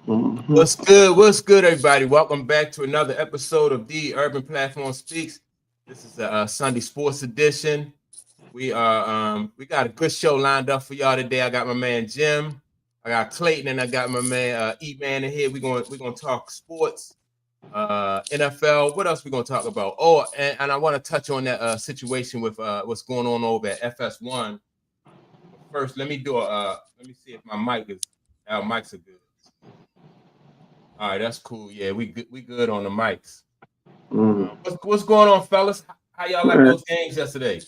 Mhm. What's good? What's good, everybody? Welcome back to another episode of the Urban Platform Speaks. This is the Sunday Sports Edition. We got a good show lined up for y'all today. I got my man Jim, I got Clayton, and I got my man E-Man in here. We're gonna talk sports, NFL. What else we gonna talk about? Oh, and I want to touch on that situation with what's going on over at FS1. But first, let me see if my mic is our mics are good. All right, that's cool. Yeah, we good on the mics. Mm. What's going on, fellas? How y'all like those games yesterday?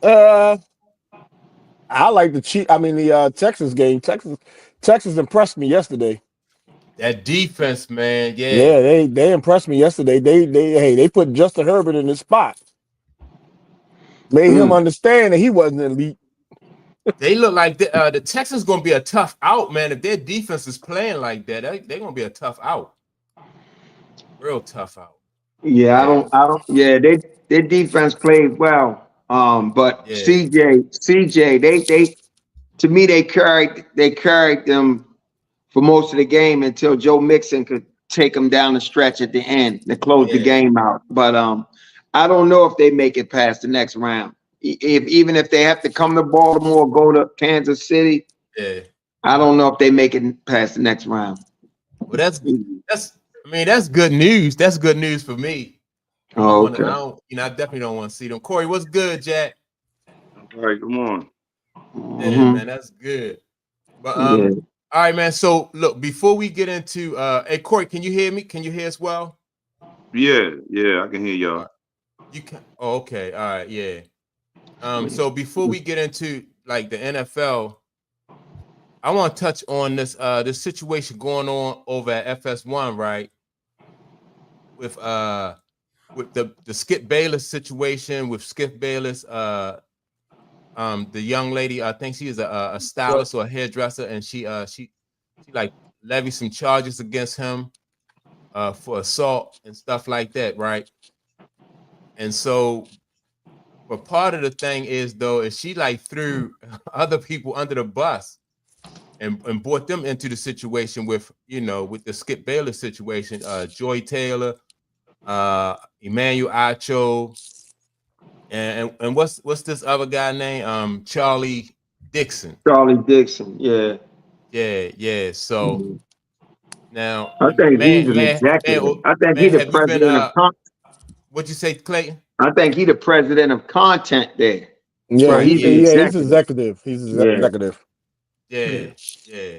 Uh, I like the Chief. I mean, the Texas game. Texas impressed me yesterday. That defense, man. Yeah, Yeah, they impressed me yesterday. They put Justin Herbert in his spot. Made him understand that he wasn't elite. they look like the Texans gonna be a tough out, man. If their defense is playing like that, they're gonna be a tough out. Real tough out. Yeah, Yeah, I don't. Yeah, their defense played well. But yeah, CJ, they to me they carried them for most of the game until Joe Mixon could take them down the stretch at the end to close the yeah, game out. But I don't know if they make it past the next round. Even if they have to come to Baltimore, go to Kansas City, yeah. I don't know if they make it past the next round. Well, that's. I mean, that's good news. That's good news for me. I don't Oh, want to. okay. I don't. I definitely don't want to see them. Corey, what's good, Jack? All right, come on. Yeah, Hmm. man, that's good. But Yeah. all right, man. So look, before we get into hey Corey, can you hear me? Can you hear us well? Yeah, I can hear All y'all. right. You can okay, all right, yeah. So before we get into like the NFL, I want to touch on this situation going on over at FS1, right? With the Skip Bayless situation with Skip Bayless, the young lady, I think she is a stylist or a hairdresser, and she like levied some charges against him for assault and stuff like that, right? And so, but part of the thing is though, is she like threw other people under the bus and brought them into the situation with with the Skip Bayless situation, Joy Taylor, Emmanuel Acho, and what's this other guy name? Charlie Dixon. Charlie Dixon. Yeah. Yeah. So Mhm. now, I think he's an man, executive. I think man, he's the have you been president of what'd you say, Clayton? I think he's the president of content there. Yeah, So Right, he's the yeah, he's executive. executive. He's Yeah. executive. yeah, yeah.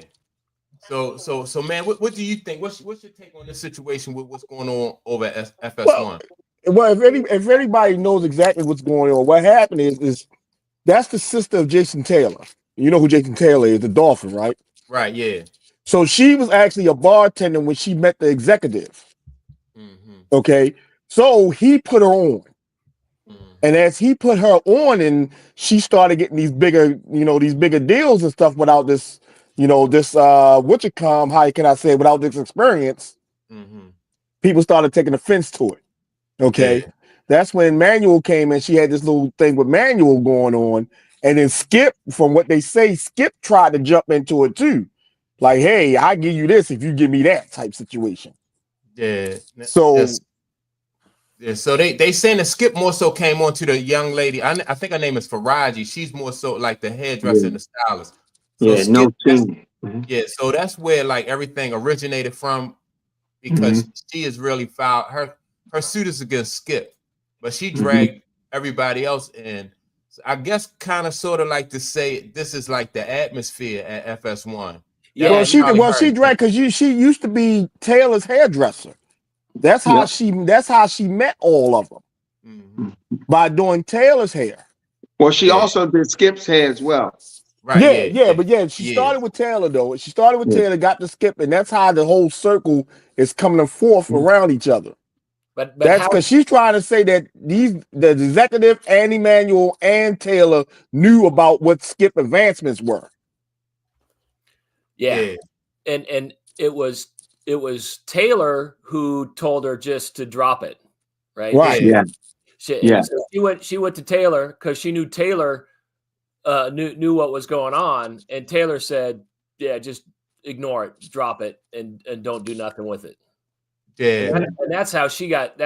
So man, what do you think? What's your take on this situation with what's going on over at Well, FS1? if anybody knows exactly what's going on, what happened is that's the sister of Jason Taylor. You know who Jason Taylor is, the Dolphin, right? Right, yeah. So she was actually a bartender when she met the executive. Mm-hmm. Okay, so he put her on. And Mm-hmm. as he put her on and she started getting these bigger deals and stuff without this, how can I say it, without this experience, Mm-hmm. people started taking offense to it. Yeah. Okay. That's when Manuel came and she had this little thing with Manuel going on. And then Skip, from what they say, Skip tried to jump into it too. Like, hey, I give you this if you give me that type situation. Yeah. So Yes. Yeah. So they saying that Skip more so came on to the young lady. I think her name is Faraji. She's more so like the hairdresser Yeah. and the stylist. So Yeah. No Skip, team. Hmm. yeah. So that's where like everything originated from Hmm. because she is really foul. Her suit is against Skip, but she Hmm. dragged everybody else in. So I guess kind of sort of like to say this is like the atmosphere at FS1. That well, Yeah, was she probably well her she intent. drank because she used to be Taylor's hairdresser. Yep. That's how she met all of them, Mm-hmm. by doing Taylor's hair. Well, she Yeah. also did Skip's hair as well. Right. Yeah, Yeah. yeah, Yeah. but yeah, she Yeah. started with Taylor though. She started with Yeah. Taylor, got to Skip, and that's how the whole circle is coming forth around each other. but That's how? because she's trying to say that the executive and Emmanuel and Taylor knew about what Skip advancements were. Yeah, Yeah. and it was Taylor who told her just to drop it, right? Right. Yeah. Yeah. And Yeah. so she went to Taylor because she knew Taylor knew what was going on, and Taylor said, "Yeah, just ignore it, drop it, and don't do nothing with it. Yeah. And that's how she got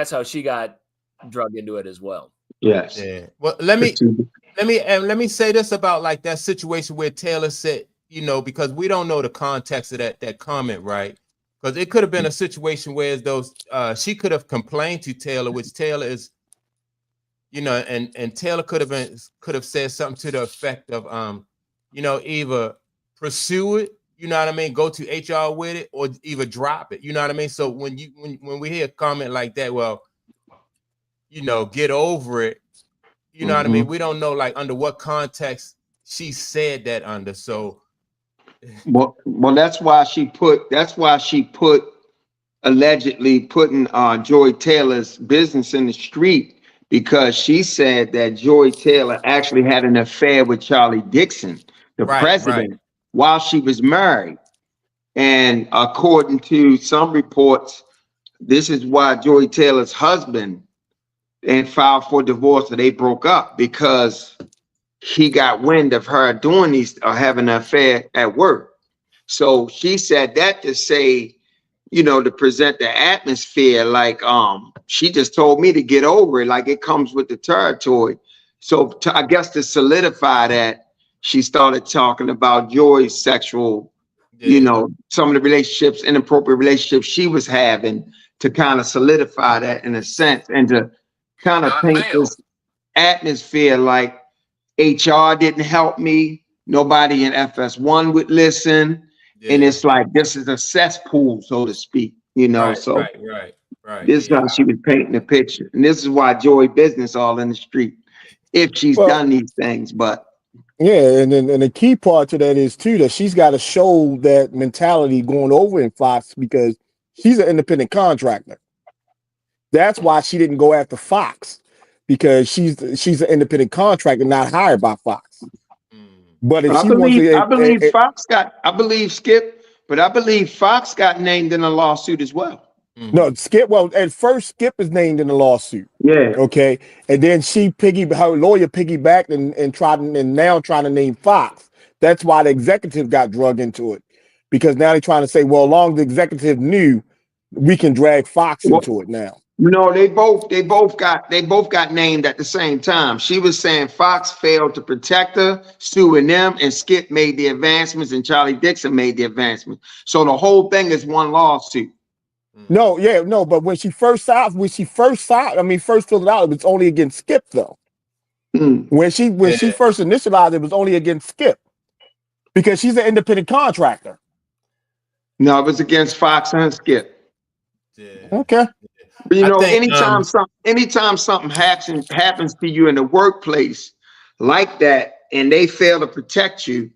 drug into it as well. Yes. Yeah. Well, let me say this about like that situation where Taylor said, you know, because we don't know the context of that comment, right? Because it could have been a situation where those she could have complained to Taylor, which Taylor is, you know, and Taylor could have said something to the effect of you know, either pursue it, you know what I mean, go to HR with it, or either drop it, you know what I mean. So when we hear a comment like that, well, you know, get over it, you know what I mean. We don't know like under what context she said that under. So Well, that's why she put allegedly putting Joy Taylor's business in the street, because she said that Joy Taylor actually had an affair with Charlie Dixon, the president, while she was married. And according to some reports, this is why Joy Taylor's husband and filed for divorce, or they broke up, because he got wind of her doing these or having an affair at work. So she said that to say, you know, to present the atmosphere like she just told me to get over it, like it comes with the territory. So I guess to solidify that, she started talking about Joy's sexual, you know, some of the relationships, inappropriate relationships she was having, to kind of solidify that in a sense, and to kind of paint this atmosphere like HR didn't help me, nobody in FS1 would listen. And it's like, this is a cesspool, so to speak, you know. Right. This is how she was painting the picture. And this is why Joy business all in the street, if she's done these things. But yeah, and then the key part to that is too that she's got to show that mentality going over in Fox, because she's an independent contractor. That's why she didn't go after Fox, because she's an independent contractor, not hired by Fox. But if I she believe, wants to, I believe Fox got, I believe Skip, but I believe Fox got named in a lawsuit as well. No, Skip. Well, at first, Skip is named in the lawsuit. Yeah. Okay, and then her lawyer piggybacked and tried, and now trying to name Fox. That's why the executive got drug into it, because now they're trying to say, well, as long as the executive knew, we can drag Fox into it now. No, they both got named at the same time. She was saying Fox failed to protect her, suing them, and Skip made the advancements and Charlie Dixon made the advancements. So the whole thing is one lawsuit. No, but when she first filled it out, it was only against Skip though. When she first initialized, it was only against Skip, because she's an independent contractor. No, it was against Fox and Skip. Okay. But you know, anytime something happens to you in the workplace like that, and they fail to protect you,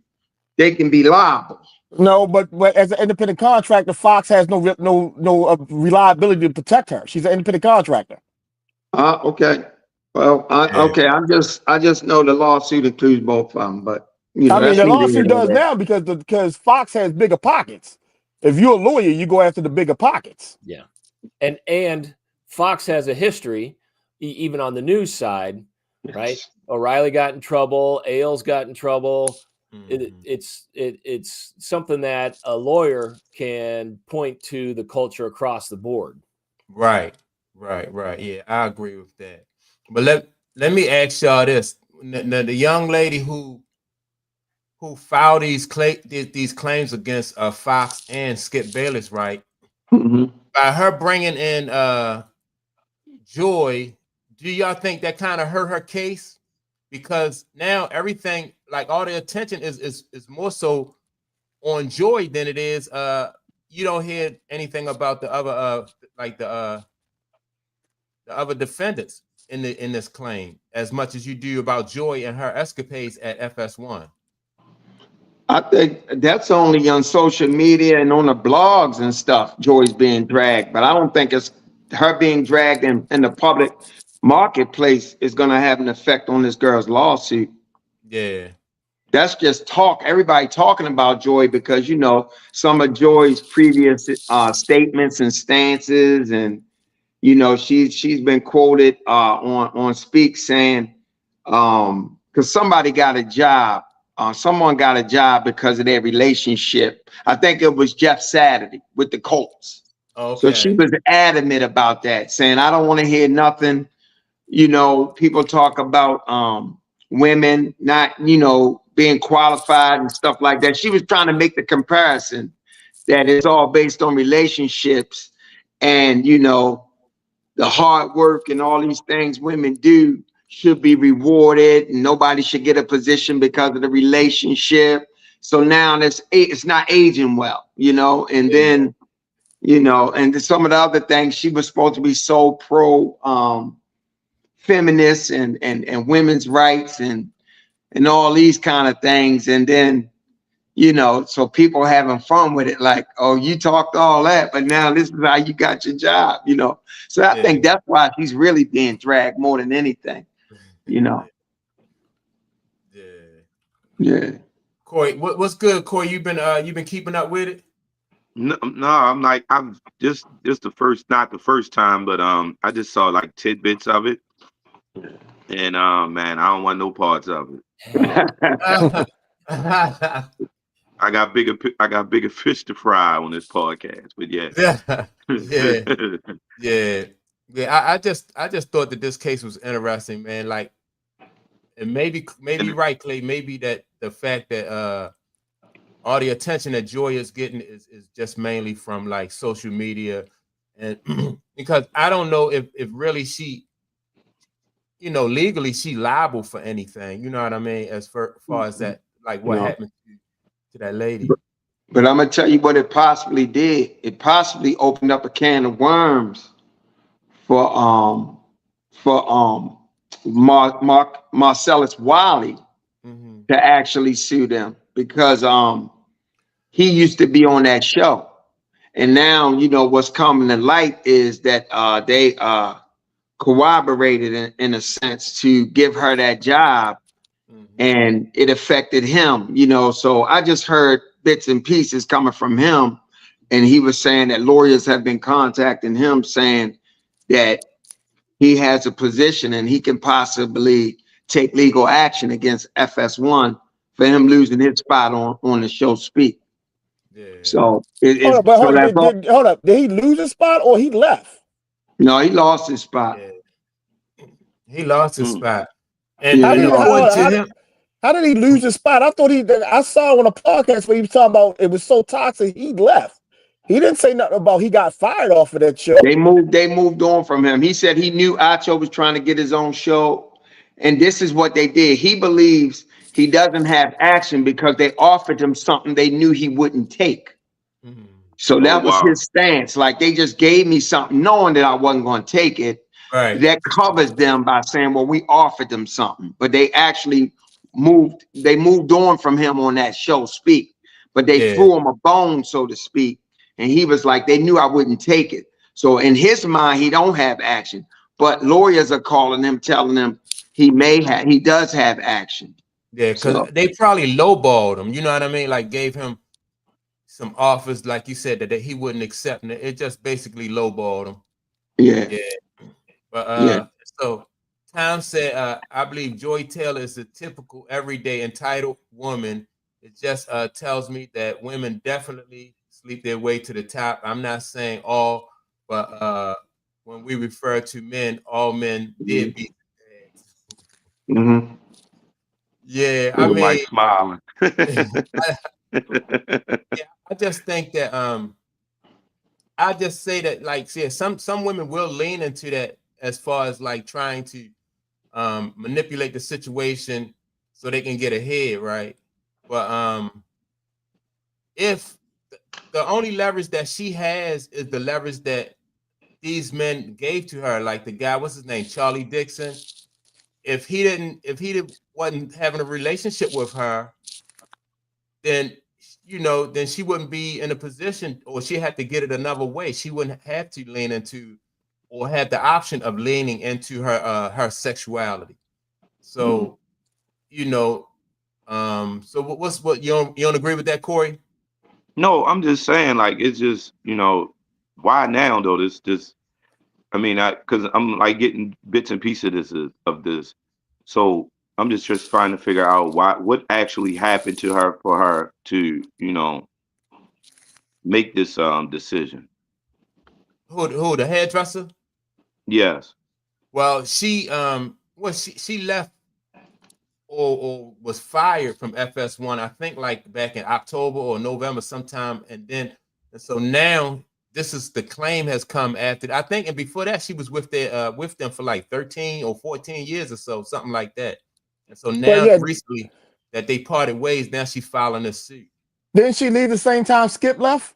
they can be liable. No, but as an independent contractor, Fox has no reliability to protect her. She's an independent contractor. Okay. Well, I just know the lawsuit includes both of them, but you know, the lawsuit does now because Fox has bigger pockets. If you're a lawyer, you go after the bigger pockets. Yeah, and Fox has a history, even on the news side, right? O'Reilly got in trouble, Ailes got in trouble. It's something that a lawyer can point to the culture across the board. Right. Yeah, I agree with that. But let me ask y'all this: the young lady who filed these claims against Fox and Skip Bayless, right? By her bringing in Joy, do y'all think that kind of hurt her case? Because now everything, like all the attention is more so on Joy than it is. You don't hear anything about the other the other defendants in this claim as much as you do about Joy and her escapades at FS1. I think that's only on social media and on the blogs and stuff. Joy's being dragged, but I don't think it's her being dragged in the public marketplace is going to have an effect on this girl's lawsuit. Yeah. That's just talk. Everybody talking about Joy because, you know, some of Joy's previous statements and stances, and, you know, she's been quoted on Speak saying, because somebody got a job someone got a job because of their relationship. I think it was Jeff Saturday with the Colts. Okay. So she was adamant about that, saying, I don't want to hear nothing. You know, people talk about women not, you know, being qualified and stuff like that. She was trying to make the comparison that it's all based on relationships and, you know, the hard work and all these things women do should be rewarded, and nobody should get a position because of the relationship. So now it's not aging well, you know, and then, you know, and some of the other things, she was supposed to be so pro feminists and women's rights and all these kind of things. And then, you know, so people having fun with it, like, oh, you talked all that, but now this is how you got your job, you know. So I think that's why she's really being dragged more than anything, you know. Yeah. Corey, what's good, Corey? You've been keeping up with it? No, I'm just the first, not the first time, but I just saw like tidbits of it, and man, I don't want no parts of it. I got bigger fish to fry on this podcast, but yeah. I just thought that this case was interesting, man. Like, and maybe right, Clay. Maybe that the fact that all the attention that Joy is getting is just mainly from like social media, and because I don't know if really she, you know, legally she liable for anything. You know what I mean? As far as that, like what happened to that lady. But I'm gonna tell you what it possibly did. It possibly opened up a can of worms for Marcellus Wiley to actually sue them, because he used to be on that show, and now, you know, what's coming to light is that they corroborated in a sense to give her that job, and it affected him, you know. So I just heard bits and pieces coming from him, and he was saying that lawyers have been contacting him saying that he has a position and he can possibly take legal action against FS1 for him losing his spot on the show Speak. So hold up. Did he lose his spot or he left? No, he lost his spot. He lost his spot. And how did he lose his spot? I thought I saw on a podcast where he was talking about it was so toxic he left. He didn't say nothing about he got fired off of that show. They moved on from him. He said he knew Acho was trying to get his own show, and this is what they did. He believes he doesn't have action because they offered him something they knew he wouldn't take. So that was his stance. Like, they just gave me something knowing that I wasn't going to take it. Right. That covers them by saying, well, we offered them something, but they actually moved on from him on that show Speak, but they threw him a bone, so to speak. And he was like, they knew I wouldn't take it. So in his mind, he don't have action, but lawyers are calling him, telling him he does have action. Yeah, because they probably lowballed him. You know what I mean? Like, gave him some offers, like you said, that he wouldn't accept. And it just basically lowballed him. Yeah. But so Tom said, I believe Joy Taylor is a typical everyday entitled woman. It just tells me that women definitely sleep their way to the top. I'm not saying all, but when we refer to men, all men did beat the eggs. Yeah, I mean, Mike smiling. I just think that I just say that, like, see, some women will lean into that as far as like trying to manipulate the situation so they can get ahead, right? But if the only leverage that she has is the leverage that these men gave to her, like the guy, what's his name, Charlie Dixon. If he wasn't having a relationship with her, then, you know, then she wouldn't be in a position, or she had to get it another way. She wouldn't have to lean into, or have the option of leaning into her sexuality. So, you know, so what you don't agree with that, Corey? No, I'm just saying, like, it's just, you know, why now though? I mean, because I'm like getting bits and pieces of this. So I'm just trying to figure out what actually happened to her for her to, make this decision. Who the hairdresser? Yes. Well, she left or was fired from FS1, I think like back in October or November sometime. And so now this is the claim has come after, I think, and before that she was with them for like 13 or 14 years or so, something like that. And so now recently that they parted ways, now she's filing this suit. Didn't she leave the same time Skip left?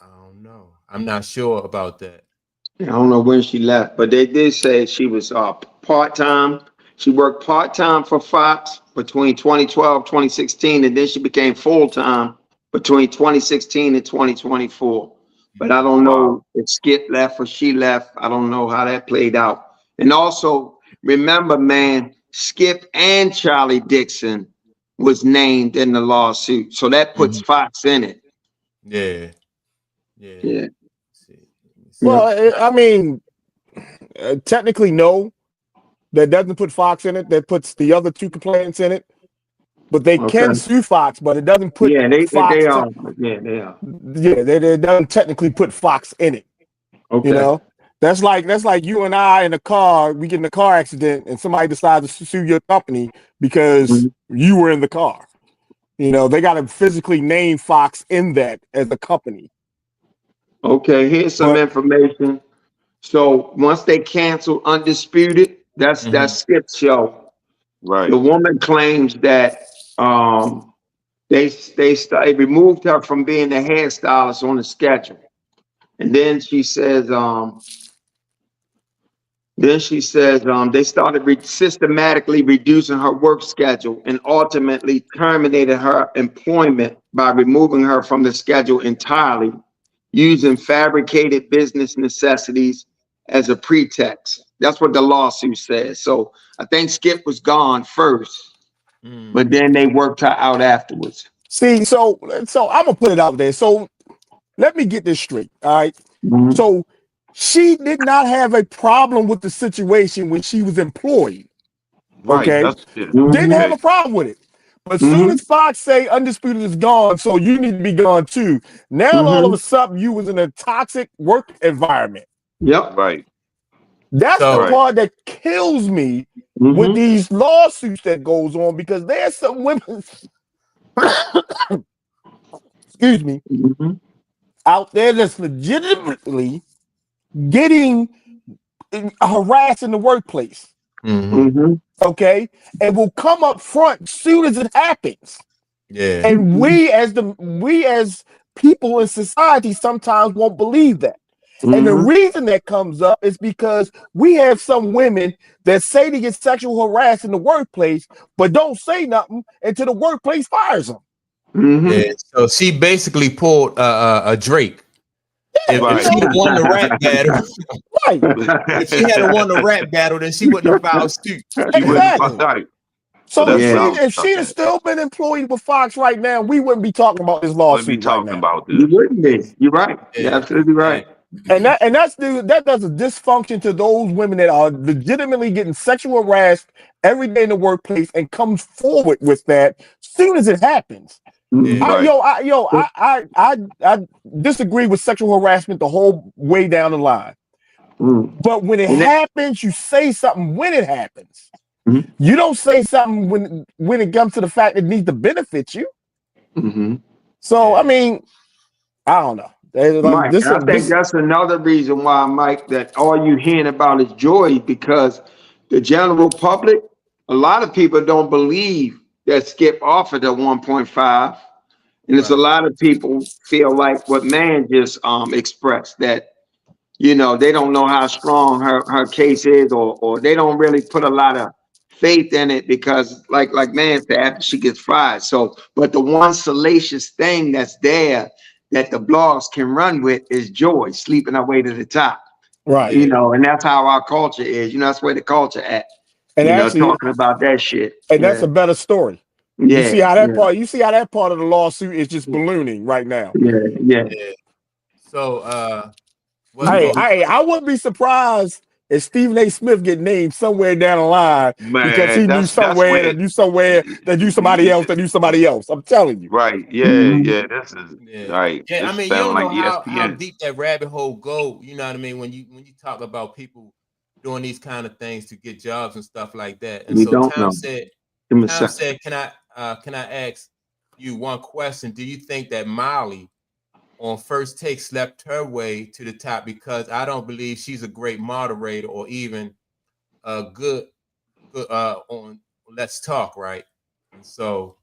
I don't know. I'm not sure about that. I don't know when she left, but they did say she was part-time. She worked part-time for Fox between 2012, 2016, and then she became full-time between 2016 and 2024. But I don't know if Skip left or she left. I don't know how that played out. And also, remember, man, Skip and Charlie Dixon was named in the lawsuit. So that puts Fox in it. Yeah. Well, I mean, technically, no. That doesn't put Fox in it. That puts the other two complainants in it. But they can sue Fox, but it doesn't put Fox. They are. Yeah, they doesn't technically put Fox in it. Okay. You know, that's like you and I in a car. We get in a car accident, and somebody decides to sue your company because you were in the car. You know, they got to physically name Fox in that as a company. Okay, here's some information. So once they cancel Undisputed, that's Skip's show. Right. The woman claims that they removed her from being the hairstylist on the schedule, and then she says they started systematically reducing her work schedule and ultimately terminated her employment by removing her from the schedule entirely, using fabricated business necessities as a pretext. That's what the lawsuit says. So I think Skip was gone first, but then they worked her out afterwards. See, so I'm gonna put it out there. So let me get this straight. All right. So she did not have a problem with the situation when she was employed. Okay. Didn't have a problem with it. But as soon as Fox say Undisputed is gone, so you need to be gone too. Now all of a sudden you was in a toxic work environment. Yep. Right. That's the part that kills me with these lawsuits that goes on, because there's some women, excuse me, out there that's legitimately getting harassed in the workplace. Okay, and will come up front soon as it happens. Yeah. And we as people in society sometimes won't believe that. And the reason that comes up is because we have some women that say they get sexual harassed in the workplace, but don't say nothing until the workplace fires them. Yeah. So she basically pulled a Drake. If she had won the rap battle, if she had won the rap battle, then she wouldn't have filed suit. Exactly. So if she had still been employed with Fox right now, we wouldn't be talking about this lawsuit right now. You wouldn't be. You're right. You're absolutely right. And that does a dysfunction to those women that are legitimately getting sexual harassed every day in the workplace and comes forward with that as soon as it happens. I disagree with sexual harassment the whole way down the line. But when it happens, you say something when it happens. You don't say something when it comes to the fact it needs to benefit you. So I mean, I don't know. Mike, I think that's another reason why, Mike, that all you hearing about is Joy, because the general public, a lot of people don't believe that Skip offered a 1.5. And it's a lot of people feel like what Man just expressed, that, you know, they don't know how strong her case is, or they don't really put a lot of faith in it, because like Man said, after she gets fired. So, but the one salacious thing that's there that the blogs can run with is Joy sleeping her way to the top. Right. You know, and that's how our culture is. You know, that's where the culture at. And you actually, know, talking about that shit. And that's a better story. Yeah. You see how that part, you see how that part of the lawsuit is just ballooning right now. Yeah. So I wouldn't be surprised is Stephen A. Smith get named somewhere down the line because Man, he knew that's somewhere where that knew somewhere that knew somebody else that knew somebody else. I'm telling you. right. Yeah, Mhm. yeah. This is right. Yeah. I This mean, you sound don't like know how ESPN. deep that rabbit hole go. You know what I mean? When you talk about people doing these kind of things to get jobs and stuff like that. And We so don't know. Give him a Tom second. said, can I ask you one question? Do you think that Molly on First Take slept her way to the top? Because I don't believe she's a great moderator or even a good on Let's Talk, right? And so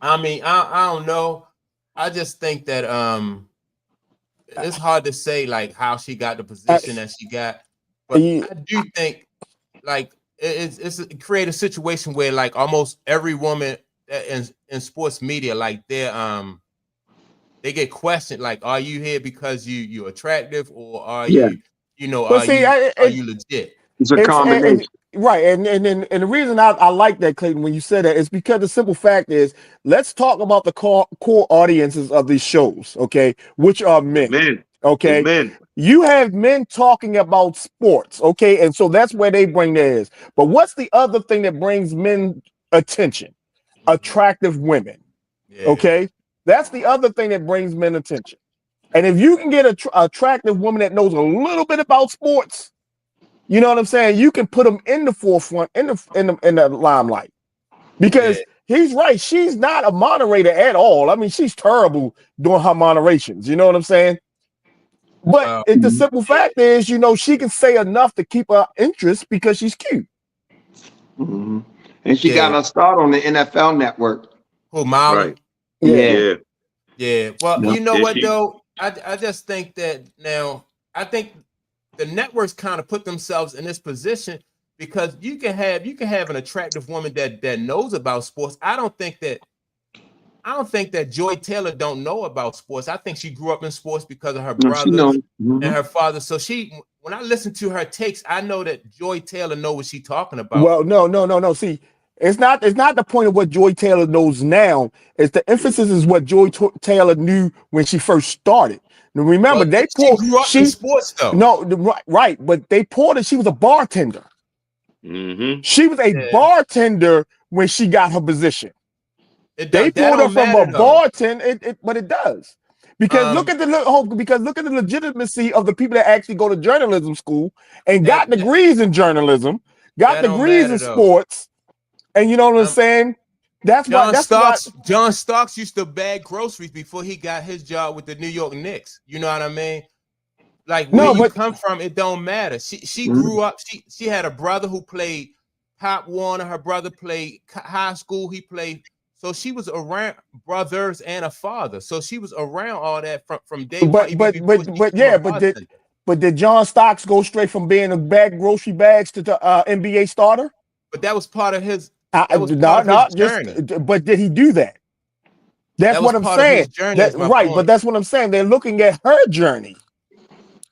I mean, I don't know. I just think that it's hard to say like how she got the position that she got, but I do think like it create a situation where like almost every woman in sports media, like they get questioned, like, are you here because you're attractive, or are Yeah, But see, are you legit? it's a it's combination. right, and the reason I like that, Clayton, when you said that, is because the simple fact is, let's talk about the core audiences of these shows, okay, which are men, Amen. okay. Amen. You have men talking about sports, okay, and so that's where they bring theirs. But what's the other thing that brings men attention? Attractive women, Yeah. okay. That's the other thing that brings men attention. And if you can get an attractive woman that knows a little bit about sports, you know what I'm saying, you can put them in the forefront, in the limelight. Because he's right, she's not a moderator at all. I mean, she's terrible doing her moderations. You know what I'm saying? But the simple fact is, you know, she can say enough to keep her interest because she's cute. Mm-hmm. And she got her start on the NFL Network. Who, Molly? Right. Yeah. Yeah. Well, Yeah. you know Yeah, what though? I just think that now I think the networks kind of put themselves in this position because you can have an attractive woman that knows about sports. I don't think that Joy Taylor don't know about sports. I think she grew up in sports because of her No, she knows. brothers and her father. So when I listen to her takes, I know that Joy Taylor know what she's talking about. Well, no. See, it's not the point of what Joy Taylor knows now. It's the emphasis is what Joy Taylor knew when she first started. Now, remember, they pulled. She grew up in sports, though. No, right, but they pulled it. She was a bartender. Mm-hmm. She was a bartender when she got her position. They pulled her from a bartender, but it does. Because look at the legitimacy of the people that actually go to journalism school and got degrees in journalism, got degrees in sports, and you know what I'm saying? That's why John Starks used to bag groceries before he got his job with the New York Knicks. You know what I mean? Like where you come from, it don't matter. She grew up. She had a brother who played Pop Warner. Her brother played high school. He played. So she was around brothers and a father. So she was around all that from day one. But did John Stocks go straight from being a bag grocery bags to the NBA starter? But that was part of his. But did he do that? That's what I'm saying. Right, but that's what I'm saying. They're looking at her journey.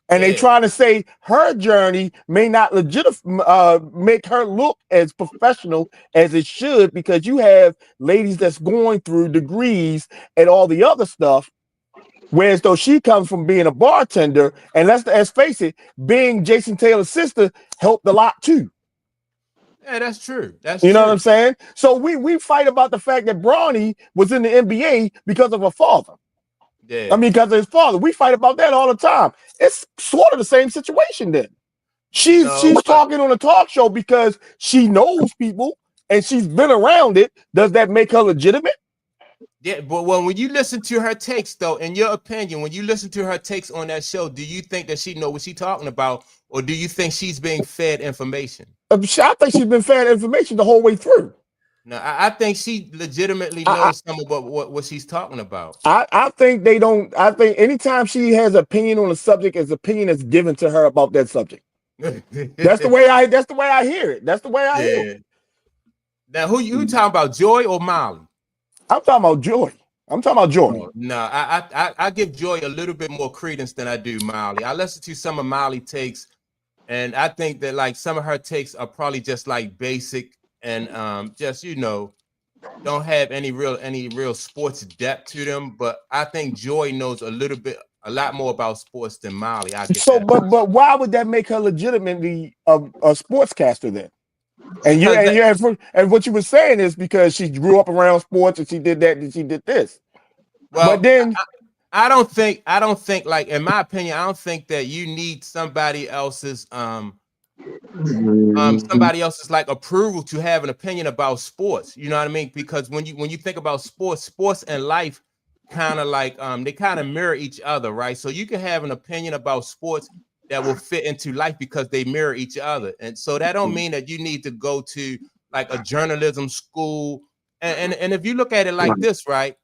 And they trying to say her journey may not make her look as professional as it should, because you have ladies that's going through degrees and all the other stuff, whereas though she comes from being a bartender, and let's face it, being Jason Taylor's sister helped a lot too. Yeah, that's true. You know what I'm saying? So we fight about the fact that Bronny was in the NBA because of her father. Yeah. I mean, because of his father. We fight about that all the time. It's sort of the same situation then. She's talking on a talk show because she knows people and she's been around it. Does that make her legitimate? Yeah, but when you listen to her takes, though, in your opinion, when you listen to her takes on that show, do you think that she know what she's talking about, or do you think she's being fed information? I think she's been fed information the whole way through. No, I think she legitimately knows some of what she's talking about. I think they don't. I think anytime she has an opinion on a subject, his opinion is given to her about that subject. That's the way I hear it. That's the way I hear it. Now, who you talking about, Joy or Molly? I'm talking about Joy. No, I give Joy a little bit more credence than I do Molly. I listen to some of Molly takes, and I think that like some of her takes are probably just like basic and just don't have any real sports depth to them. But I think Joy knows a little bit a lot more about sports than Molly. I get So, that. but why would that make her legitimately a sportscaster then? And and what you were saying is because she grew up around sports and she did that and she did this. Well, but then I don't think like, in my opinion, I don't think that you need somebody else's somebody else's like approval to have an opinion about sports. You know what I mean? Because when you think about sports and life kind of like they kind of mirror each other, right? So you can have an opinion about sports that will fit into life because they mirror each other. And so that don't mean that you need to go to like a journalism school. And if you look at it like this, right?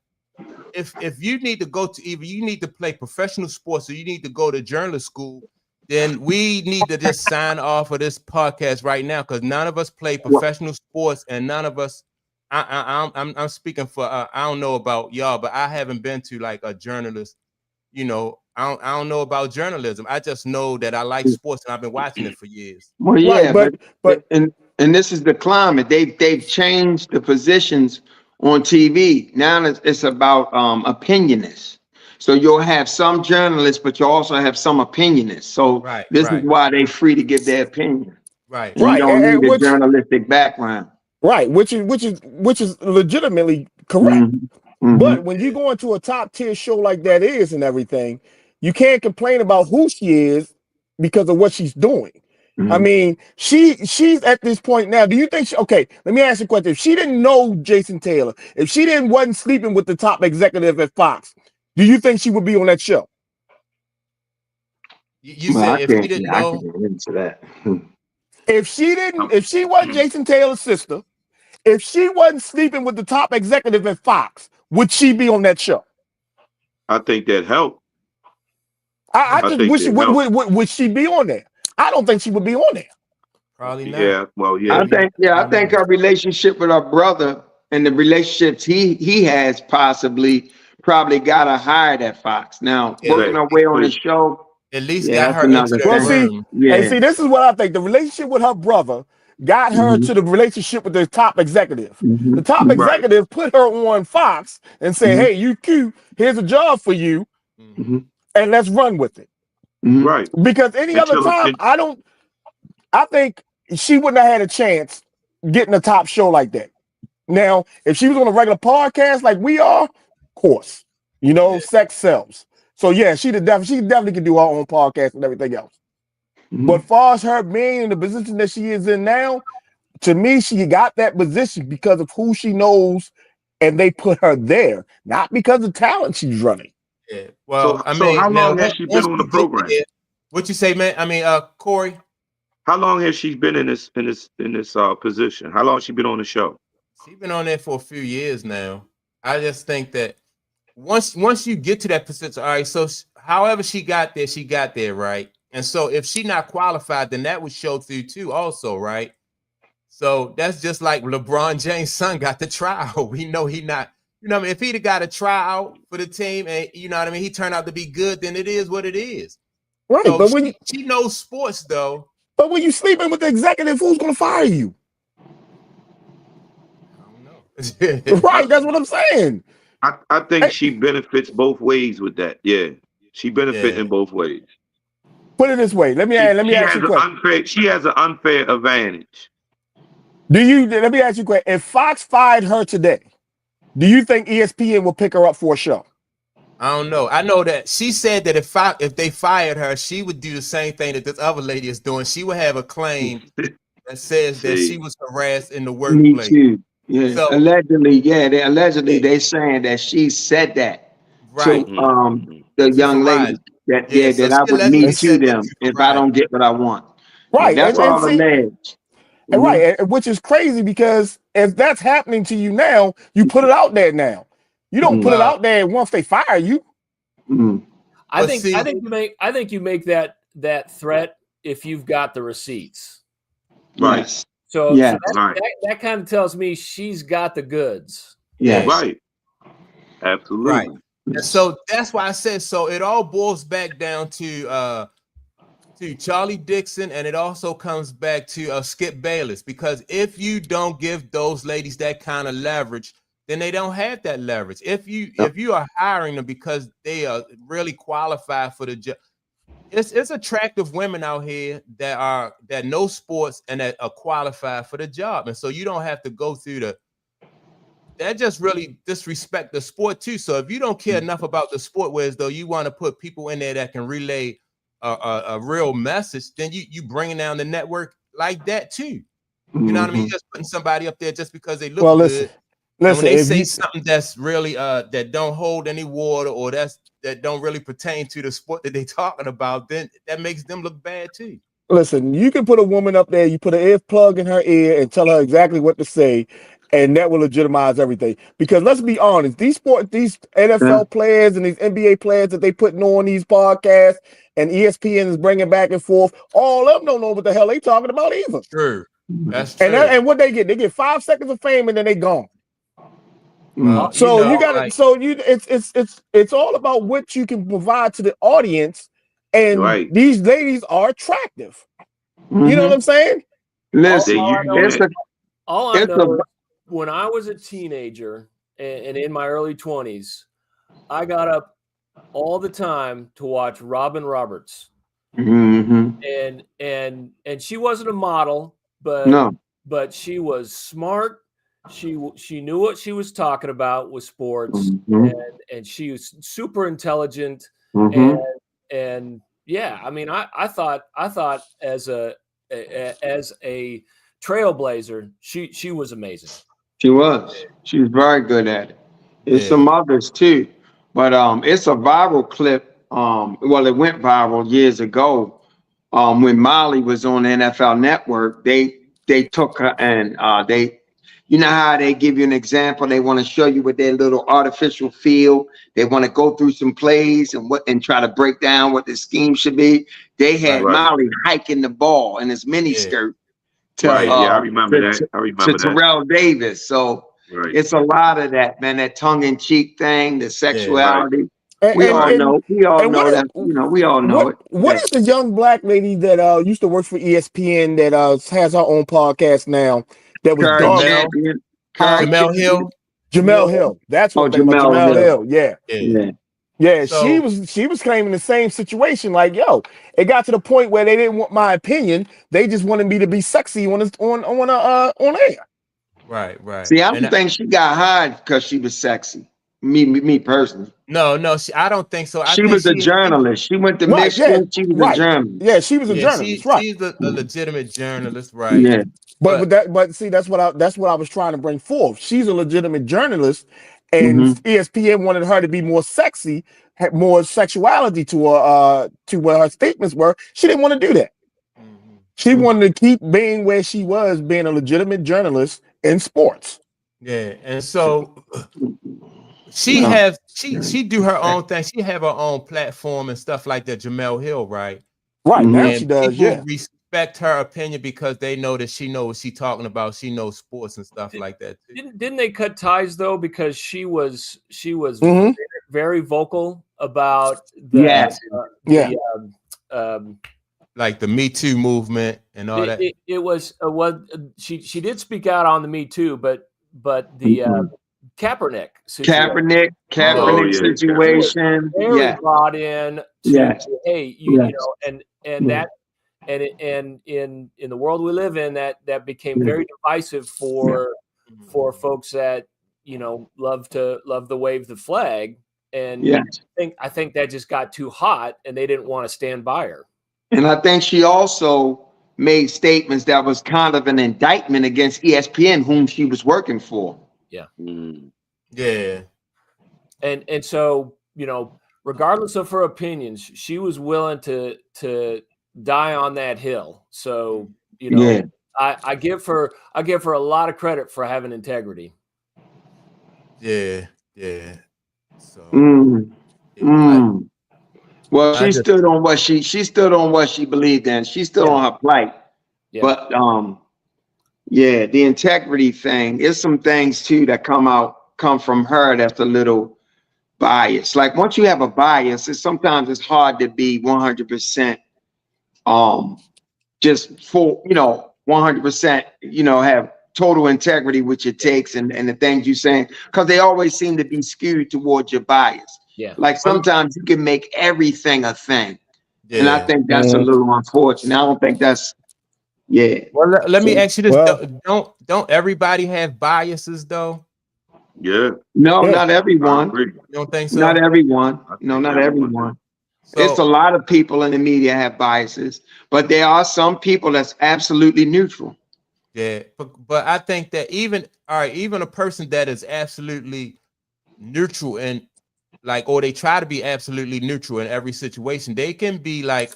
If you need to go to either you need to play professional sports or you need to go to journalist school, then we need to just sign off of this podcast right now because none of us play professional sports and none of us. I'm speaking for I don't know about y'all, but I haven't been to like a journalist. You know, I don't know about journalism. I just know that I like sports and I've been watching it for years. Well, yeah, right, but and this is the climate. They've changed the positions on TV. Now it's about opinionists. So you'll have some journalists, but you also have some opinionists. So this is why they're free to give their opinion. Right. And you don't need a journalistic background. Right, which is legitimately correct. But when you go into a top tier show like that is and everything, you can't complain about who she is because of what she's doing. I mean, she's at this point now. Do you think okay, let me ask you a question. If she didn't know Jason Taylor, if she wasn't sleeping with the top executive at Fox, do you think she would be on that show? You said if she didn't know. I can get into that. If she wasn't Jason Taylor's sister, if she wasn't sleeping with the top executive at Fox, would she be on that show? I think that helped. I just wish would she be on there? I don't think she would be on there. Probably not. Yeah, well, yeah. I think her relationship with her brother and the relationships he has probably got her hired at Fox. Now, working her way on the show, at least got her into that room. And see, this is what I think. The relationship with her brother got her to the relationship with the top executive. The top executive put her on Fox and said, hey, you cute, here's a job for you, and let's run with it. Right. Because any other time, I think she wouldn't have had a chance getting a top show like that. Now, if she was on a regular podcast like we are, of course, sex sells. So yeah, she definitely could do her own podcast and everything else. But far as her being in the position that she is in now, to me, she got that position because of who she knows, and they put her there, not because of talent she's running. Yeah. Well, so how long has she been on the program? What you say, man? I mean, Corey. How long has she been in this position? How long has she been on the show? She's been on there for a few years now. I just think that once you get to that position, all right. So however she got there, right? And so if she not qualified, then that would show through too, also, right? So that's just like LeBron James' son got the tryout. We know he not. You know what I mean? If he'd have got a tryout for the team and you know what I mean, he turned out to be good, then it is what it is. Right, so but when she knows sports though. But when you sleeping with the executive, who's gonna fire you? I don't know. Right, that's what I'm saying. I think she benefits both ways with that. Yeah. She benefits in both ways. Put it this way. Let me ask you a question. She has an unfair advantage. Let me ask you a question. If Fox fired her today, do you think ESPN will pick her up for a show? I don't know. I know that she said that if they fired her, she would do the same thing that this other lady is doing. She would have a claim that says that she was harassed in the workplace. Me too. Yeah. So, allegedly, they're saying that she said that to the young lady that I would need to them if I don't get what I want. Right. That's all alleged. Right, which is crazy because if that's happening to you now, you put it out there now. You don't put it out there once they fire you. I think you make that threat if you've got the receipts. Right. So that kind of tells me she's got the goods. Yeah. Right. Absolutely. Right. And so that's why I said so. It all boils back down to Charlie Dixon, and it also comes back to Skip Bayless, because if you don't give those ladies that kind of leverage, then they don't have that leverage. If you are hiring them because they are really qualified for the job, it's attractive women out here that know sports and that are qualified for the job, and so you don't have to go through that just really disrespect the sport too. So if you don't care enough about the sport, whereas though you want to put people in there that can relay a real message, then you bringing down the network like that too. You know what I mean? Just putting somebody up there just because they look good. And when they say something that's really that don't hold any water or that don't really pertain to the sport that they talking about, then that makes them look bad too. Listen, you can put a woman up there, you put an ear plug in her ear and tell her exactly what to say, and that will legitimize everything. Because let's be honest, these NFL players and these NBA players that they putting on these podcasts and ESPN is bringing back and forth, all of them don't know what the hell they talking about either. True. That's true. And what they get 5 seconds of fame and then they gone. Well, So it's all about what you can provide to the audience, and these ladies are attractive. You know what I'm saying? Listen, all I know is when I was a teenager and in my early 20s, I got up all the time to watch Robin Roberts. And she wasn't a model, but she was smart. She knew what she was talking about with sports, and she was super intelligent. And yeah, I mean, I thought as a trailblazer, she was amazing. She was very good at it. There's some others too, but it's a viral clip. Well, it went viral years ago. When Molly was on the NFL Network, they took her and you know how they give you an example. They want to show you with their little artificial field. They want to go through some plays and try to break down what the scheme should be. They had Molly hiking the ball in his mini skirt. I remember that. To Terrell Davis. So it's a lot of that, man. That tongue-in-cheek thing, the sexuality. We all know that. You know, we all know it. What is the young black lady that used to work for ESPN that has her own podcast now? That was Jamel Hill. Jamel Hill. That's what Jamel Hill. Yeah. So, she was claiming the same situation. Like, yo, it got to the point where they didn't want my opinion. They just wanted me to be sexy on air. Right. See, I don't think she got hired because she was sexy. Me personally. No, I don't think so. She was a journalist. She went to Michigan. She was a journalist. Yeah, she was a journalist. She's a legitimate journalist, right? Yeah. But see, that's what I was trying to bring forth. She's a legitimate journalist, and ESPN wanted her to be more sexy, had more sexuality to her to what her statements were. She didn't want to do that. She wanted to keep being where she was, being a legitimate journalist in sports. Yeah, and so she do her own thing. She have her own platform and stuff like that. Jamel Hill, right? Right now she does. People respect her opinion because they know that she knows what she's talking about. She knows sports and stuff like that. Didn't they cut ties though because she was very vocal about like the Me Too movement and all that. It was she did speak out on the Me Too, but the Kaepernick situation. Kaepernick situation. Very brought in to, hey, you know, and that and in the world we live in, that became very divisive for folks that, you know, love to wave the flag. And I think that just got too hot and they didn't want to stand by her. And I think she also made statements that was kind of an indictment against ESPN, whom she was working for. Yeah. Yeah. And so, you know, regardless of her opinions, she was willing to die on that hill. So, you know, I give her a lot of credit for having integrity. Yeah. So well, she stood on what she believed in. She stood on her plight. Yeah. But the integrity thing is some things too that come from her that's a little biased. Like once you have a bias, sometimes it's hard to be 100% just for, you know, 100%, you know, have total integrity with your takes and the things you're saying, because they always seem to be skewed towards your bias. Yeah. Like sometimes you can make everything a thing. Yeah. And I think that's a little unfortunate. I don't think that's, Well, let me ask you this. Well, don't everybody have biases though? Yeah. No, Yeah. not I everyone. agree. You don't think so? Not everyone. I No, think not everyone everyone. So, It's a lot of people in the media have biases, but there are some people that's absolutely neutral. yeah, but I think that even a person that is absolutely neutral and like, or they try to be absolutely neutral in every situation, they can be like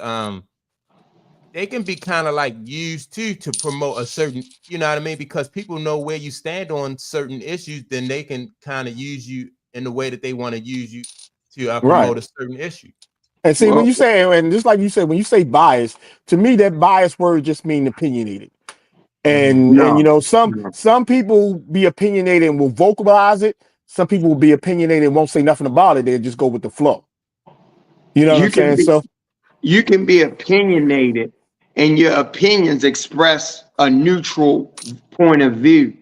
they can be kind of like used to promote a certain, you know what I mean? Because people know where you stand on certain issues, then they can kind of use you in the way that they want to use you to promote a certain issue. And see, Well, when you say, and just like you said, when you say bias, to me, that bias word just means opinionated. And you know, some people be opinionated and will vocalize it. Some people will be opinionated and won't say nothing about it. They'll just go with the flow. You know what I'm saying? So you can be opinionated and your opinions express a neutral point of view.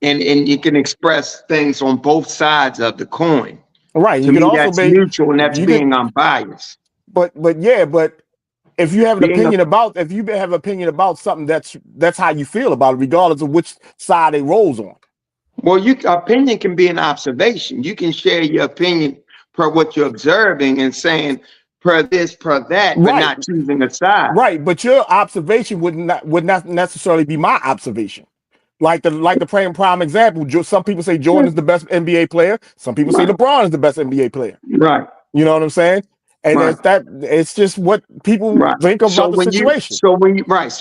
And you can express things on both sides of the coin. right, To you can me, also that's be neutral and that's being unbiased. but if you have an opinion about, if you have an opinion about something, that's how you feel about it, regardless of which side it rolls on. Well, opinion can be an observation. You can share your opinion per what you're observing and saying per this, per that, but not choosing a side. Right, but your observation would not necessarily be my observation. Like the prime example, some people say Jordan is the best NBA player. Some people say LeBron is the best NBA player. Right. You know what I'm saying? And it's just what people think about the situation. So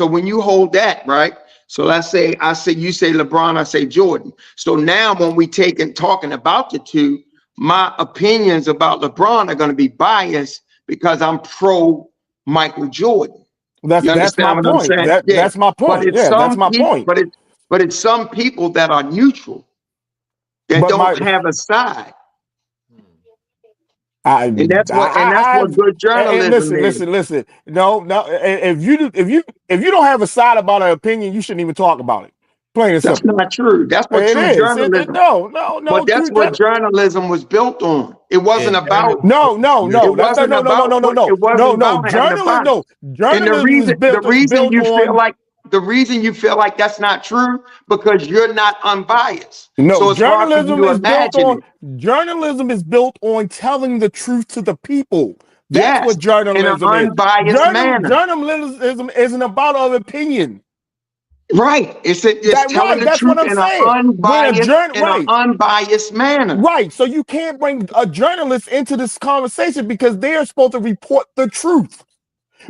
when you hold that, right? So let's say you say LeBron, I say Jordan. So now when we talking about the two, my opinions about LeBron are going to be biased because I'm pro Michael Jordan. That's my point. That's my point. That's my point. But it's some people that are neutral that don't have a side. And that's what good journalism is. Listen. No. If you don't have a side about an opinion, you shouldn't even talk about it. Plain and simple. That's not true. That's what true journalism. No. But that's what journalism was built on. It wasn't about. No. Journalism. And the reason you feel like that's not true because you're not unbiased. No, so it's journalism is built on telling the truth to the people. That's what journalism in an unbiased manner. Journalism isn't about our opinion. Right. It's telling the truth in an unbiased manner. Right. So you can't bring a journalist into this conversation because they are supposed to report the truth.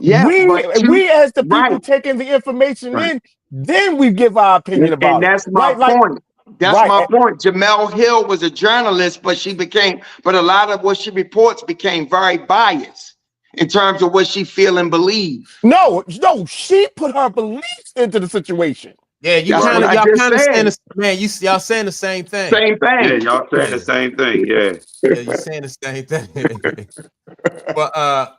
Yeah, we as the people taking the information in, then we give our opinion about it. And that's my point. That's my point. Jamel Hill was a journalist, but a lot of what she reports became very biased in terms of what she feel and believe. No, she put her beliefs into the situation. Yeah, y'all kind of saying y'all saying the same thing. Same thing. Yeah, y'all saying the same thing. Yeah. Yeah, you're saying the same thing. But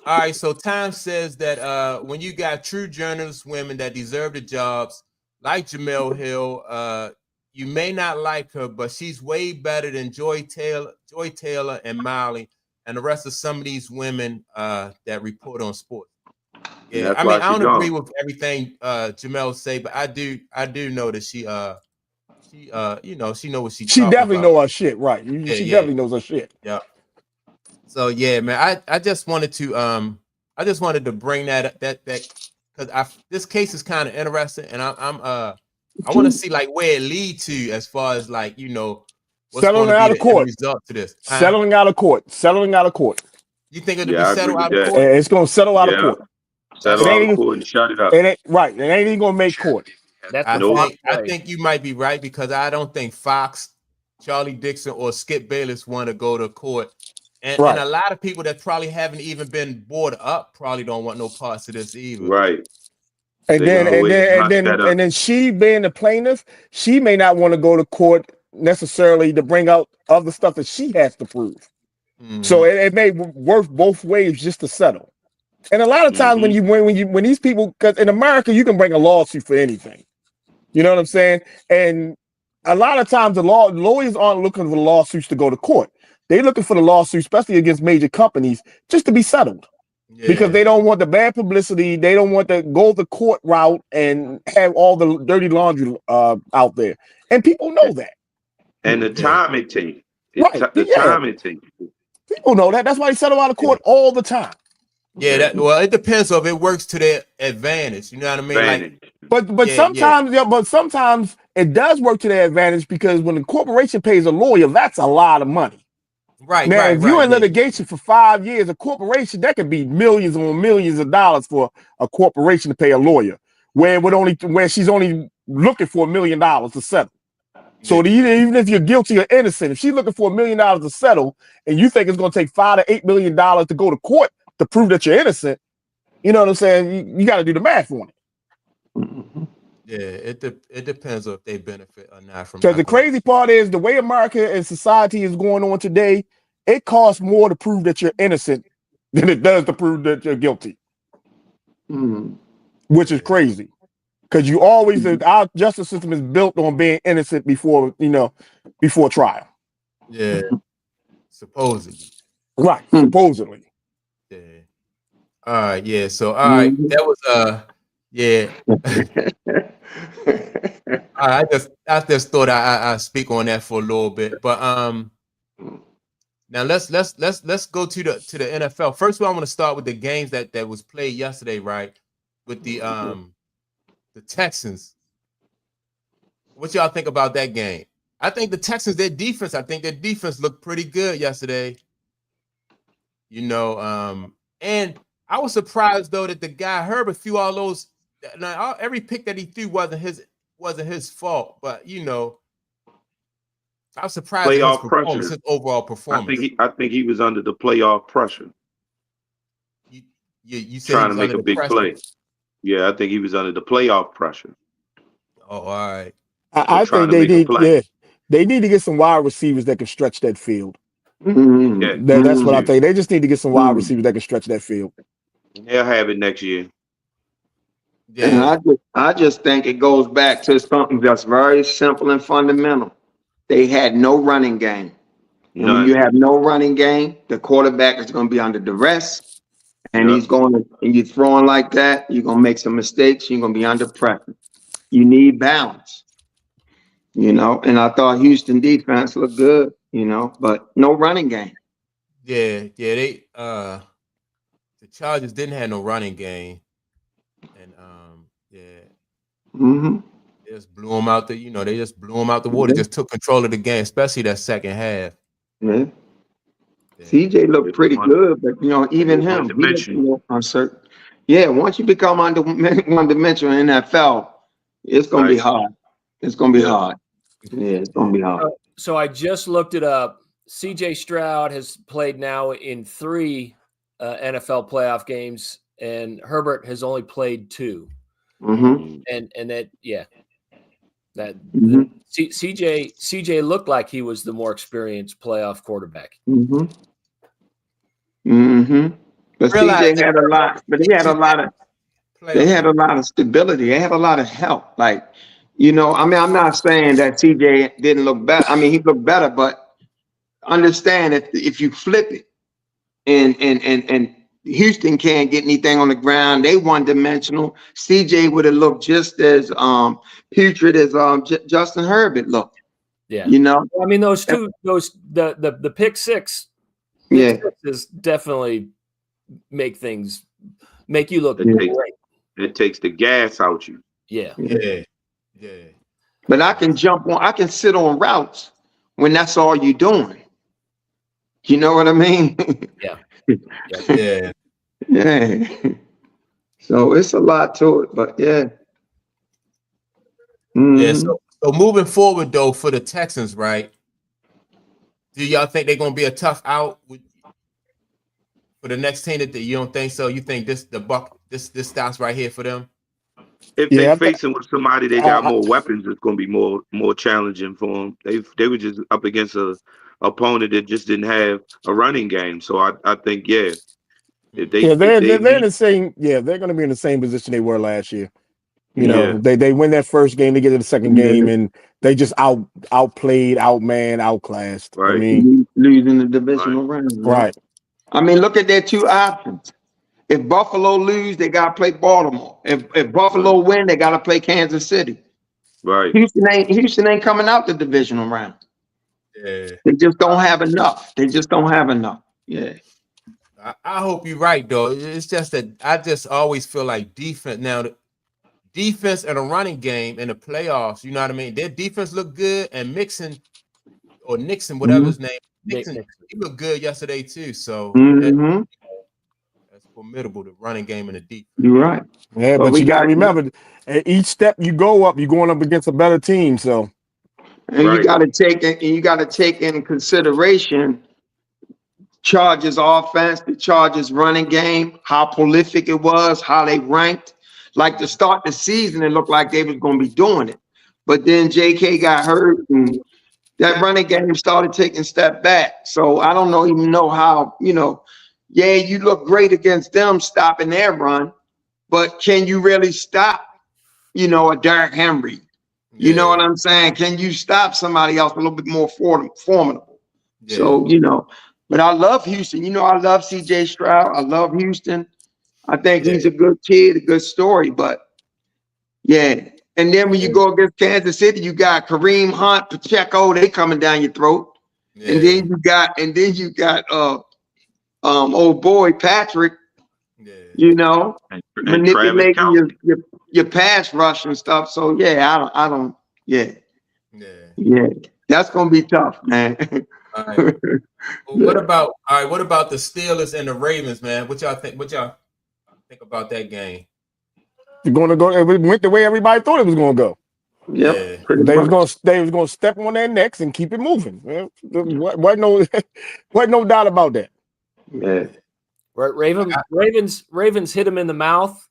all right, so Time says that when you got true journalist women that deserve the jobs, like Jamel Hill, you may not like her, but she's way better than Joy Taylor and Molly and the rest of some of these women that report on sports. Yeah, I mean, I don't agree with everything Jamel say, but I do know that she you know, she know what she definitely know her shit, right? She definitely knows her shit. Yeah. So yeah, man, I just wanted to bring that because this case is kind of interesting, and I want to see like where it leads to as far as like, you know, what's settling out of court. Result to this. Settling out of court. You think it'll be settled out of court? It's gonna settle out of court. Settle out of court and shut it up. It ain't even gonna make court. I think you might be right because I don't think Fox, Charlie Dixon, or Skip Bayless want to go to court. And a lot of people that probably haven't even been brought up probably don't want no parts of this either. Right. And then she being the plaintiff, she may not want to go to court necessarily to bring out other stuff that she has to prove. Mm-hmm. So it may work both ways just to settle. And a lot of times when these people, because in America you can bring a lawsuit for anything. You know what I'm saying? And a lot of times lawyers aren't looking for lawsuits to go to court. They're looking for the lawsuit, especially against major companies, just to be settled. Because they don't want the bad publicity. They don't want to go the court route and have all the dirty laundry out there. And people know that. And the time it takes. The time it takes. People know that. That's why they settle out of court all the time. Yeah, well, it depends if it works to their advantage. You know what I mean? Advantage. Like, but sometimes it does work to their advantage, because when the corporation pays a lawyer, that's a lot of money. Right. Now, right, if you're in yeah. litigation for 5 years, a corporation, that could be millions and millions of dollars for a corporation to pay a lawyer, where she's only looking for $1 million to settle. So even if you're guilty or innocent, if she's looking for $1 million to settle, and you think it's going to take $5 to $8 million to go to court to prove that you're innocent, you know what I'm saying? You got to do the math on it. Yeah, it depends if they benefit or not from. Because the crazy part is, the way America and society is going on today, it costs more to prove that you're innocent than it does to prove that you're guilty, which is crazy. Because you always, our justice system is built on being innocent before trial. Yeah, supposedly. Right, supposedly. Yeah. All right. Yeah. So all right, that was yeah. I just thought I speak on that for a little bit, but now let's go to the NFL. First of all, I want to start with the games that was played yesterday, right? With the Texans. What y'all think about that game? I think the Texans, their defense looked pretty good yesterday. You know, and I was surprised though that the guy Herbert threw all those. Now, every pick that he threw wasn't his fault, but you know, I was surprised at his overall performance. I think he was under the playoff pressure. You said trying to make a big play. Yeah, I think he was under the playoff pressure. Oh, all right. I think they need to get some wide receivers that can stretch that field. That's what I think. They just need to get some wide receivers that can stretch that field. They'll have it next year. Yeah. And I just think it goes back to something that's very simple and fundamental. They had no running game. And when you have no running game, the quarterback is going to be under duress, and and you're throwing like that, you're going to make some mistakes, you're going to be under pressure. You need balance, you know, and I thought Houston defense looked good, you know, but no running game. Yeah, they the Chargers didn't have no running game. And they just blew them out the water. Just took control of the game, especially that second half. Yeah. CJ looked pretty good, but you know, even him, uncertain. Yeah, once you become one-dimensional in NFL, it's gonna be hard. It's gonna be hard. Yeah, it's gonna be hard. So I just looked it up. CJ Stroud has played now in 3 NFL playoff games, and Herbert has only played 2. And that CJ looked like he was the more experienced playoff quarterback. But CJ had a lot, but he had a lot of. They had a lot of stability. They had a lot of help. Like, you know, I mean, I'm not saying that CJ didn't look better. I mean, he looked better, but understand if you flip it, and Houston can't get anything on the ground, they one-dimensional. CJ would have looked just as putrid as Justin Herbert looked. Yeah, you know. I mean, the pick six. Is definitely make you look great. It takes the gas out you. Yeah. But I can sit on routes when that's all you're doing. You know what I mean? Yeah. Yeah. So it's a lot to it, but yeah. Yeah. So moving forward though, for the Texans, right? Do y'all think they're gonna be a tough out for the next team? That you don't think so? You think this stops right here for them? If they're facing with somebody they got more weapons, it's going to be more challenging for them. They were just up against a opponent that just didn't have a running game. So I think if they're in the same they're going to be in the same position they were last year. You know, they win that first game, they get to the second game, and they just outplayed, outmanned, outclassed. Right. I mean, losing the divisional round. Right. I mean, look at their two options. If Buffalo lose, they got to play Baltimore. If Buffalo win, they got to play Kansas City. Right. Houston ain't coming out the divisional round. Yeah. They just don't have enough. They just don't have enough. Yeah. I hope you're right, though. It's just that I just always feel like defense now. Defense and a running game in the playoffs, you know what I mean? Their defense looked good, and Nixon, whatever his name, Nixon, he looked good yesterday too. So that's formidable, the running game and the defense. You're right. Yeah, but you got to remember, at each step you go up, you're going up against a better team. So, and you got to take in consideration Chargers offense, the Chargers running game, how prolific it was, how they ranked. Like to start the season, it looked like they was going to be doing it. But then JK got hurt and that running game started taking a step back. So I don't even know how, you look great against them stopping their run, but can you really stop, a Derrick Henry? You know what I'm saying? Can you stop somebody else a little bit more formidable? Yeah. So, but I love Houston. I love CJ Stroud. I love Houston. I think he's a good kid, a good story, but yeah. And then when you go against Kansas City, you got Kareem Hunt, Pacheco, they coming down your throat. Yeah. And then you got old boy Patrick, manipulating your pass rush and stuff. So yeah, that's gonna be tough, man. All right. What about the Steelers and the Ravens, man? What y'all think? What y'all think about that game? You're going to go. It went the way everybody thought it was going to go. Yep. Yeah. They was going to step on their necks and keep it moving. What no doubt about that. Yeah. Right. Ravens hit them in the mouth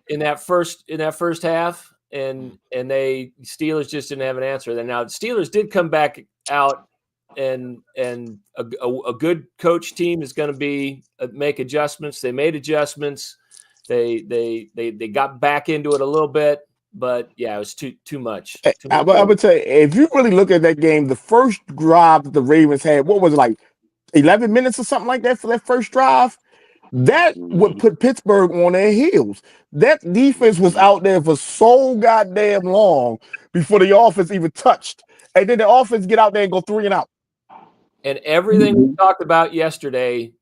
in that first half, and Steelers just didn't have an answer. Then now the Steelers did come back out. And a good coach team is going to make adjustments. They made adjustments. They got back into it a little bit, but yeah, it was too much. I would say if you really look at that game, the first drive that the Ravens had, what was it, like 11 minutes or something like that for that first drive? That would put Pittsburgh on their heels. That defense was out there for so goddamn long before the offense even touched, and then the offense get out there and go 3 and out. And everything we talked about yesterday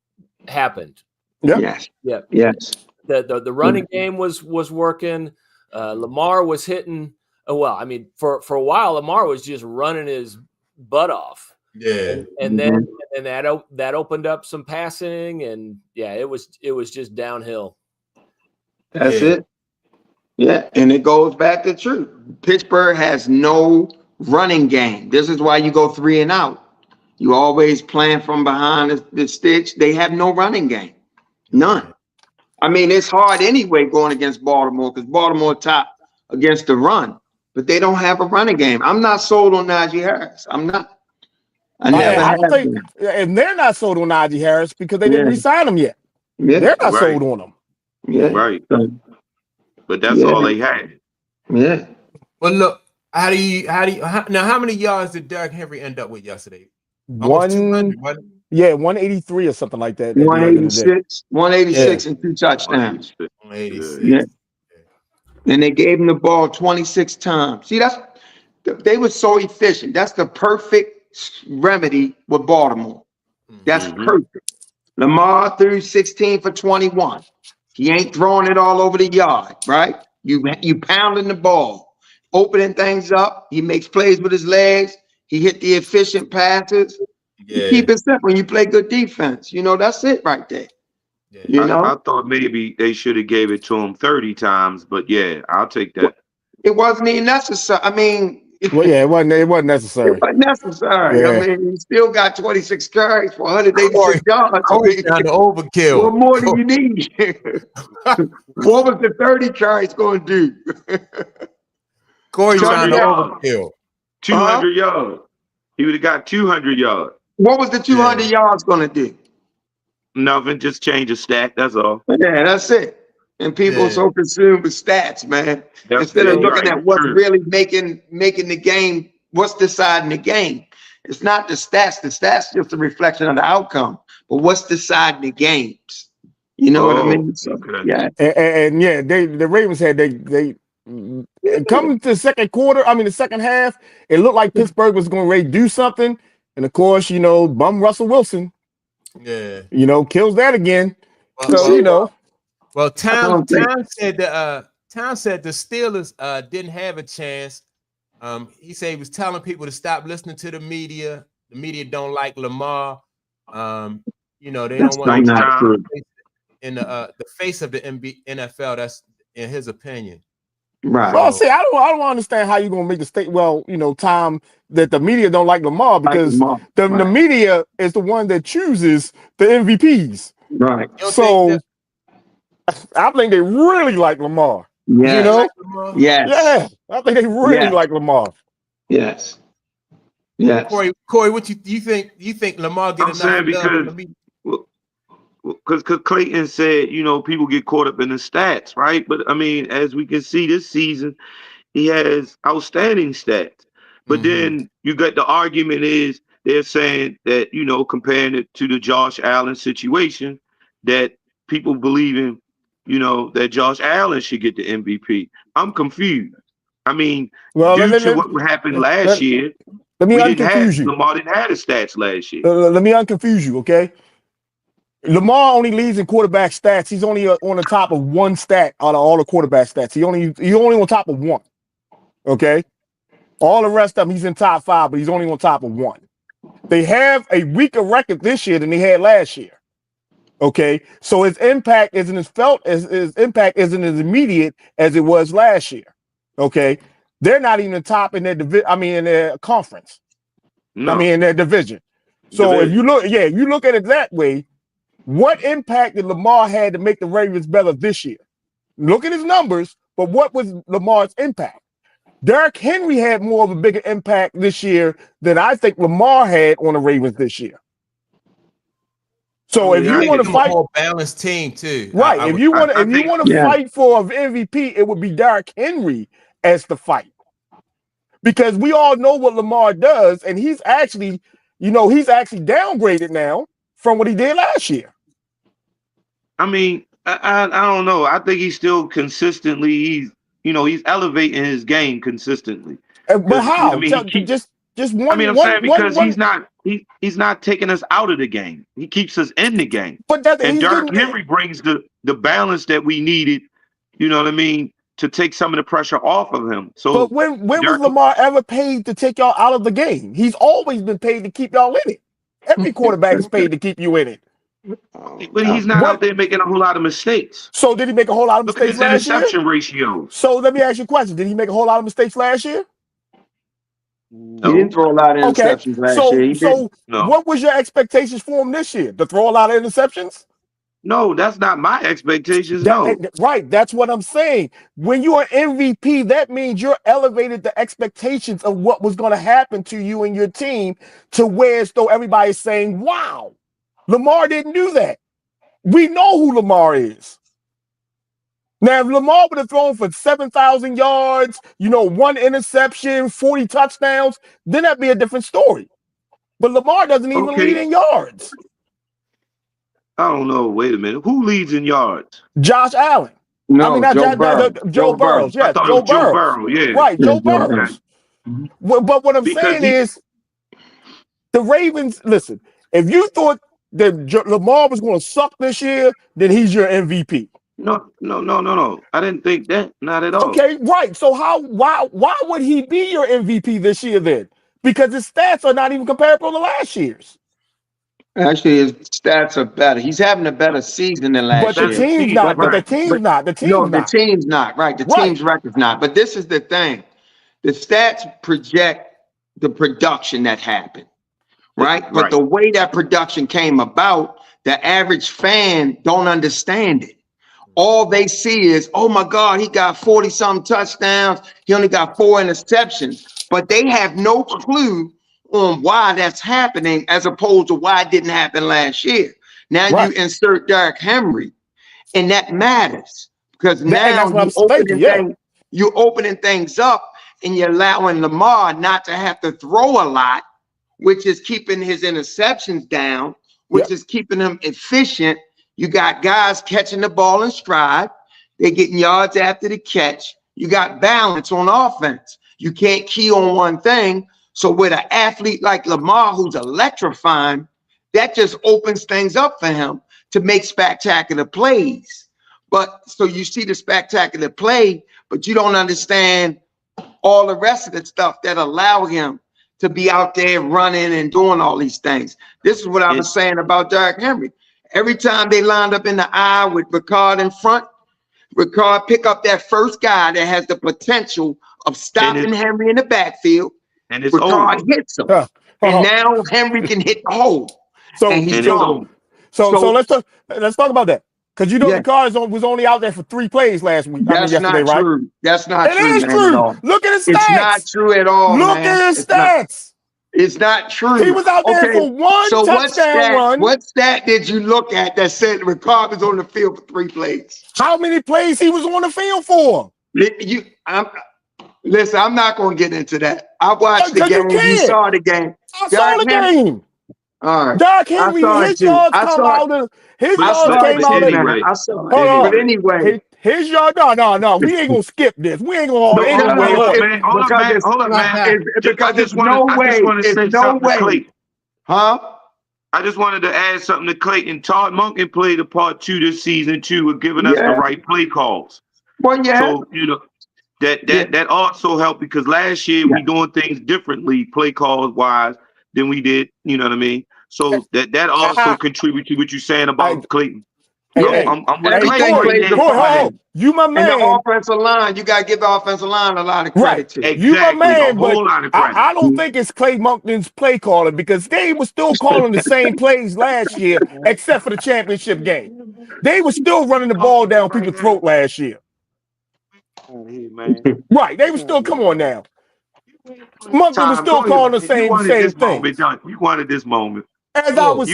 happened. Yep. Yes. Yep. Yes. The running game was working. Lamar was hitting. For a while, Lamar was just running his butt off. Yeah. And then that opened up some passing, and yeah, it was just downhill. That's it. Yeah, and it goes back to truth. Pittsburgh has no running game. This is why you go 3 and out. You always playing from behind the sticks. They have no running game. None. I mean, it's hard anyway going against Baltimore because Baltimore top against the run, but they don't have a running game. I'm not sold on Najee Harris. I'm not. I don't think, and they're not sold on Najee Harris because they didn't re-sign him yet. Yeah. They're not sold on him. Yeah. Right. But that's all they had. Yeah. Well, look, how many yards did Derrick Henry end up with yesterday? 183 or something like that. 186 and 2 touchdowns. 186. Yeah. And they gave him the ball 26 times. See, they were so efficient. That's the perfect remedy with Baltimore. That's perfect. Lamar threw 16 for 21. He ain't throwing it all over the yard, right? You pounding the ball, opening things up. He makes plays with his legs. He hit the efficient passes. Yeah. You keep it simple. You play good defense. That's it right there. Yeah. I thought maybe they should have gave it to him 30 times, but yeah, I'll take that. It wasn't even necessary. I mean, it wasn't necessary. It wasn't necessary. Yeah. I mean, he still got 26 carries for 186 yards. Overkill. What more do you need? What was the 30 carries going to do? Corey's trying to overkill. 200 yards. He would have got 200 yards. What was the 200 yards going to do? Nothing. Just change a stack. That's all. Yeah, that's it. And people are so consumed with stats, man. Instead of looking at what's really making the game, what's deciding the game. It's not the stats. The stats just a reflection of the outcome. But what's deciding the games? You know what I mean? So, yeah. And yeah, the Ravens had they coming to the second quarter. I mean, the second half, it looked like Pittsburgh was going to do something, and of course, bum Russell Wilson, kills that again. So well, Tom said the Steelers didn't have a chance. He said he was telling people to stop listening to the media. The media don't like Lamar. They don't want to in the face of the NFL. That's in his opinion. Right. Well, see, I don't understand how you're gonna make the state. Well, Tom, that the media don't like Lamar because the media is the one that chooses the MVPs. Right. So I think they really like Lamar. Yeah. Yes. Yeah. I think they really like Lamar. Yes. Yes. Corey, what you think? You think Lamar get enough? Because Clayton said, people get caught up in the stats, right? But I mean, as we can see this season, he has outstanding stats. But then you got the argument is they're saying that, comparing it to the Josh Allen situation, that people believing, that Josh Allen should get the MVP. I'm confused. I mean, due to what happened last year, Lamar didn't have the stats last year. Let me unconfuse you, okay? Lamar only leads in quarterback stats. He's only on the top of one stat out of all the quarterback stats. He only on top of one. Okay, all the rest of them he's in top 5, but he's only on top of one. They have a weaker record this year than they had last year. Okay, so his impact isn't as felt as his impact isn't as immediate as it was last year. Okay, they're not even top in their division. I mean, in their conference. No. I mean, in their division. So if you look at it that way. What impact did Lamar had to make the Ravens better this year? Look at his numbers, but what was Lamar's impact? Derrick Henry had more of a bigger impact this year than I think Lamar had on the Ravens this year. So if you want to fight, a more balanced team too, right? If you want to fight for an MVP, it would be Derrick Henry as the fight, because we all know what Lamar does, and he's actually downgraded now from what he did last year. I mean, I don't know. I think he's still consistently. He's elevating his game consistently. But how? I mean, just one. I mean, I'm saying because he's not taking us out of the game. He keeps us in the game. But Derrick Henry brings the balance that we needed. You know what I mean? To take some of the pressure off of him. So, but when was Lamar ever paid to take y'all out of the game? He's always been paid to keep y'all in it. Every quarterback is paid to keep you in it. But he's not out there making a whole lot of mistakes. So did he make a whole lot of mistakes last year? Look at his interception ratio. So let me ask you a question. Did he make a whole lot of mistakes last year? No. He didn't throw a lot of interceptions last year. So what was your expectations for him this year? To throw a lot of interceptions? No, that's not my expectations. Right. That's what I'm saying. When you're an MVP, that means you're elevated the expectations of what was going to happen to you and your team to where as though everybody's saying, wow, Lamar didn't do that. We know who Lamar is. Now, if Lamar would have thrown for 7,000 yards, 1 interception, 40 touchdowns, then that'd be a different story. But Lamar doesn't even lead in yards. I don't know. Wait a minute. Who leads in yards? Josh Allen. No, I mean, not Joe Burrow. Yes, Joe Burrow. Yeah. Right, Joe Burrow. But what I'm saying is, the Ravens, listen, if you thought that Lamar was going to suck this year, then he's your MVP. No. I didn't think that. Not at all. Okay, right. So why would he be your MVP this year then? Because his stats are not even comparable to last year's. Actually, his stats are better. He's having a better season than last year. But the team's not. But the team's not. The team's not. Right. The team's record's not. But this is the thing. The stats project the production that happened. Right. But the way that production came about, the average fan don't understand it. All they see is, oh my God, he got 40-something touchdowns. He only got 4 interceptions. But they have no clue on why that's happening as opposed to why it didn't happen last year. Now you insert Derrick Henry, and that matters. because now you're opening things up and you're allowing Lamar not to have to throw a lot, which is keeping his interceptions down, which is keeping him efficient. You got guys catching the ball in stride. They're getting yards after the catch. You got balance on offense. You can't key on one thing. So with an athlete like Lamar, who's electrifying, that just opens things up for him to make spectacular plays. But so you see the spectacular play, but you don't understand all the rest of the stuff that allow him to be out there running and doing all these things. This is what I was saying about Derrick Henry. Every time they lined up in the eye with Ricard in front, Ricard pick up that first guy that has the potential of stopping Henry in the backfield. And it's Ricard hits him. And now Henry can hit the hole. So let's talk about that. Because you know Ricard was only out there for 3 plays last week. Yesterday, right? True. That's not true. It is true. Look at his stats. It's not true at all. Look at his stats. It's not true. He was out there for one touchdown run. What stat did you look at that said Ricard was on the field for 3 plays? How many plays he was on the field for? Listen, I'm not going to get into that. I watched the game. You saw the game. I saw the game. All right. Derrick Henry, his yards come out of his yards came out of anyway. I saw it. But anyway. His yard, no. We ain't gonna skip this. We ain't gonna hold up, man. Because there's no way. There's no way. Huh? I just wanted to add something to Clayton. Todd Monken played a part 2 this season too, with giving us the right play calls. Well, So that also helped, because last year we doing things differently, play calls wise, than we did. You know what I mean? So that also contributed to what you're saying about Clayton. I'm you my man. And the offensive line, you gotta give the offensive line a lot of credit too. Exactly. You my man, but I don't think it's Clay Monken's play calling, because they were still calling the same plays last year, except for the championship game. They were still running the ball down people's throat last year. Right? They were still. Come on now. Monken was still calling the same thing. You wanted this moment. As I was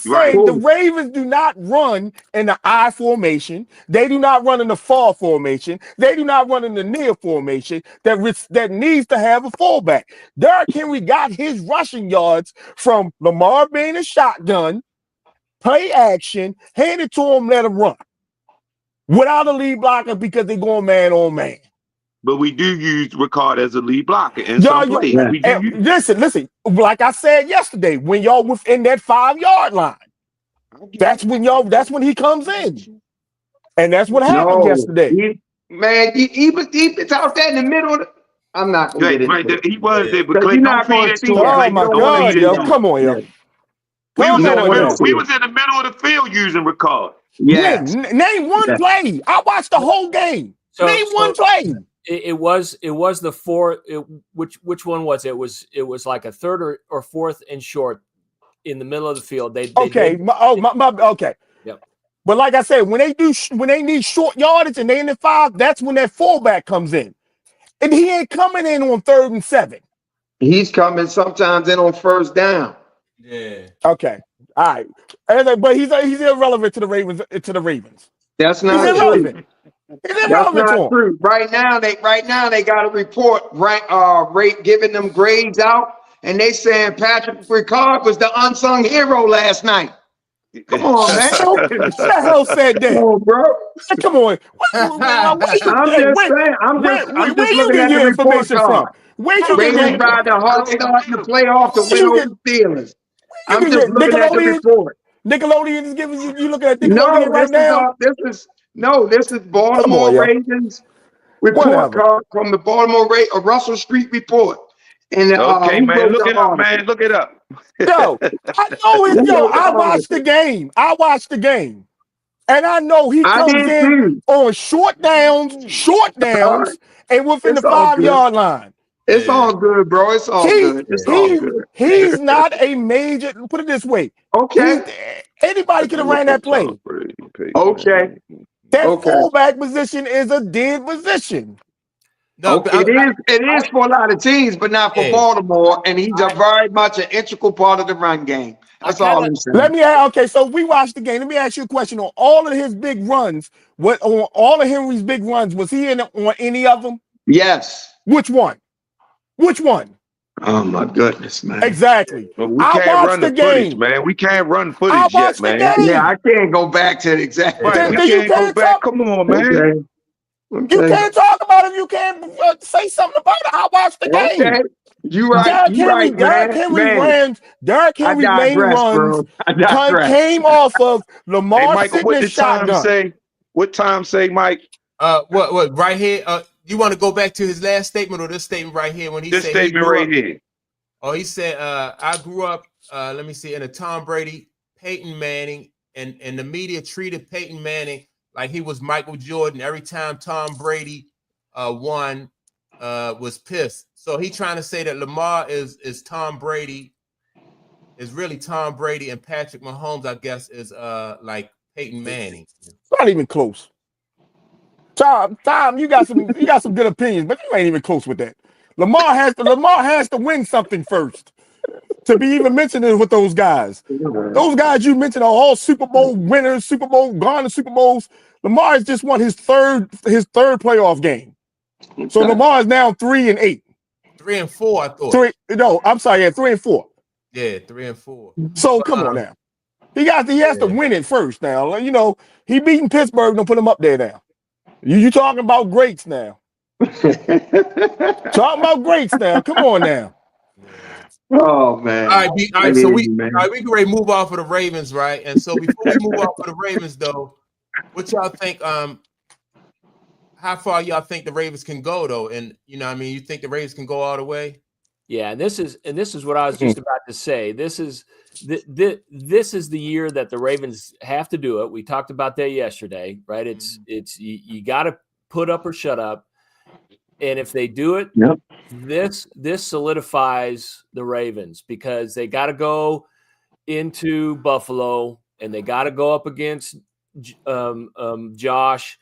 saying, the Ravens do not run in the I formation. They do not run in the fall formation. They do not run in the near formation that needs to have a fullback. Derrick Henry got his rushing yards from Lamar being a shotgun, play action, hand it to him, let him run. Without a lead blocker, because they're going man on man. But we do use Ricard as a lead blocker in some plays. Listen. Like I said yesterday, when y'all within that 5-yard line, that's when he comes in, and that's what happened yesterday. It's out there in the middle of the. I'm not gonna get it. He was there, but you're not going to see. Oh my God, yo! Come on, yo! We was in the middle of the field using Ricard. Yeah. Name one play. I watched the whole game. Name one play. It was the 4. Which one was it? It was like a 3rd or 4th and short in the middle of the field. Okay. Yep. But like I said, when they need short yardage and they in the 5, that's when that fullback comes in, and he ain't coming in on 3rd and 7. He's coming sometimes in on 1st down. Yeah. Okay. All right. But he's irrelevant to the Ravens. That's not true. That's not true. Right now they got a report rate giving them grades out, and they saying Patrick Ricard was the unsung hero last night. Come on, man. What the hell said that? Come on, bro. Come on. I'm just looking at the report card. Where you Ravens ride the hard start in the playoff to win over the Steelers. I'm just looking at the report. Nickelodeon is giving you looking at Nickelodeon right now. This is Baltimore Ravens report card from the Baltimore Russell Street report. And okay, man, look it up, man. Look it up. Yo, I know it. Yo, I watched the game. And I know he comes in on short downs, and within the 5-yard line. It's all good, bro. It's all good. He's not a major. Put it this way. Okay. Anybody could have ran that play. Okay. That fullback position is a dead position. No, it is for a lot of teams, but not for Baltimore. And he's a very much an integral part of the run game. That's all I'm saying. Let me ask, okay, so we watched the game. Let me ask you a question. On all of his big runs, on all of Henry's big runs, was he in on any of them? Yes. Which one? Which one? Oh my goodness, man. Exactly. But we can't run the footage, man. We can't run footage yet, man. Yeah, I can't go back to the exact. Right, we can't go back. Come on, man. Okay. You can't talk about it. You can't say something about it. I watched the game. Okay. You right. Derrick Henry main runs came off of Lamar. Hey, Michael, what did Tom say? What Tom say, Mike? What right here? You want to go back to his last statement or this statement right here when he this said statement right here? Oh, he said, I grew up, let me see, in a Tom Brady, Peyton Manning, and the media treated Peyton Manning like he was Michael Jordan. Every time Tom Brady won, was pissed. So he trying to say that Lamar is Tom Brady, is really Tom Brady, and Patrick Mahomes, I guess, is like Peyton Manning. Not even close. Tom, you got some good opinions, but you ain't even close with that. Lamar has to win something first to be even mentioned with those guys. Those guys you mentioned are all Super Bowl winners, gone to Super Bowls. Lamar has just won his third playoff game. So Lamar is now 3-8. 3-4, I thought. 3-4. Yeah, 3-4. So come on now. He has to win it first now. You know, he beating Pittsburgh, don't put him up there now. You talking about greats now. Talking about greats now. Come on now. Oh man. All right, so we can ready to move off of the Ravens, right? And so before we move off of the Ravens, though, what y'all think? How far y'all think the Ravens can go, though? And you think the Ravens can go all the way? Yeah, and this is what I was just about to say. This is the year that the Ravens have to do it. We talked about that yesterday, right? It's you got to put up or shut up, and if they do it, this solidifies the Ravens because they got to go into Buffalo and they got to go up against Josh,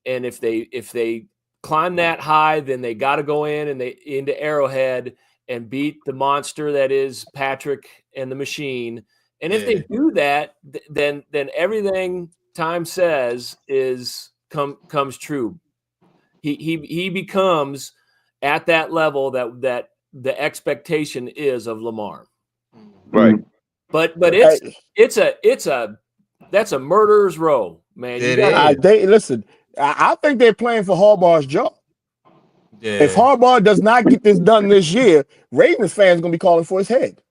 and if they climb that high, then they got to go into Arrowhead and beat the monster that is Patrick and the machine. And if they do that, then everything Time says comes true. He becomes at that level that the expectation is of Lamar. Right. But that's a murderer's row, man. Listen, I think they're playing for Harbaugh's job. Yeah. If Harbaugh does not get this done this year, Ravens fans going to be calling for his head.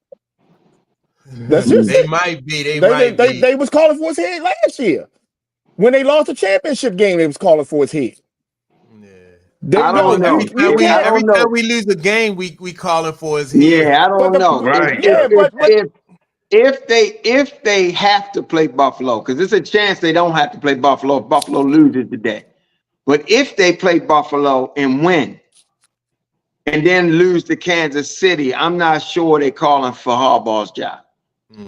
That's just they might be. They was calling for his head last year. When they lost the championship game, they was calling for his head. Yeah. I don't know. Every time we lose a game, we calling for his head. Yeah, I don't know. Right. If they have to play Buffalo, because there's a chance they don't have to play Buffalo if Buffalo loses today. But if they play Buffalo and win, and then lose to Kansas City, I'm not sure they're calling for Harbaugh's job.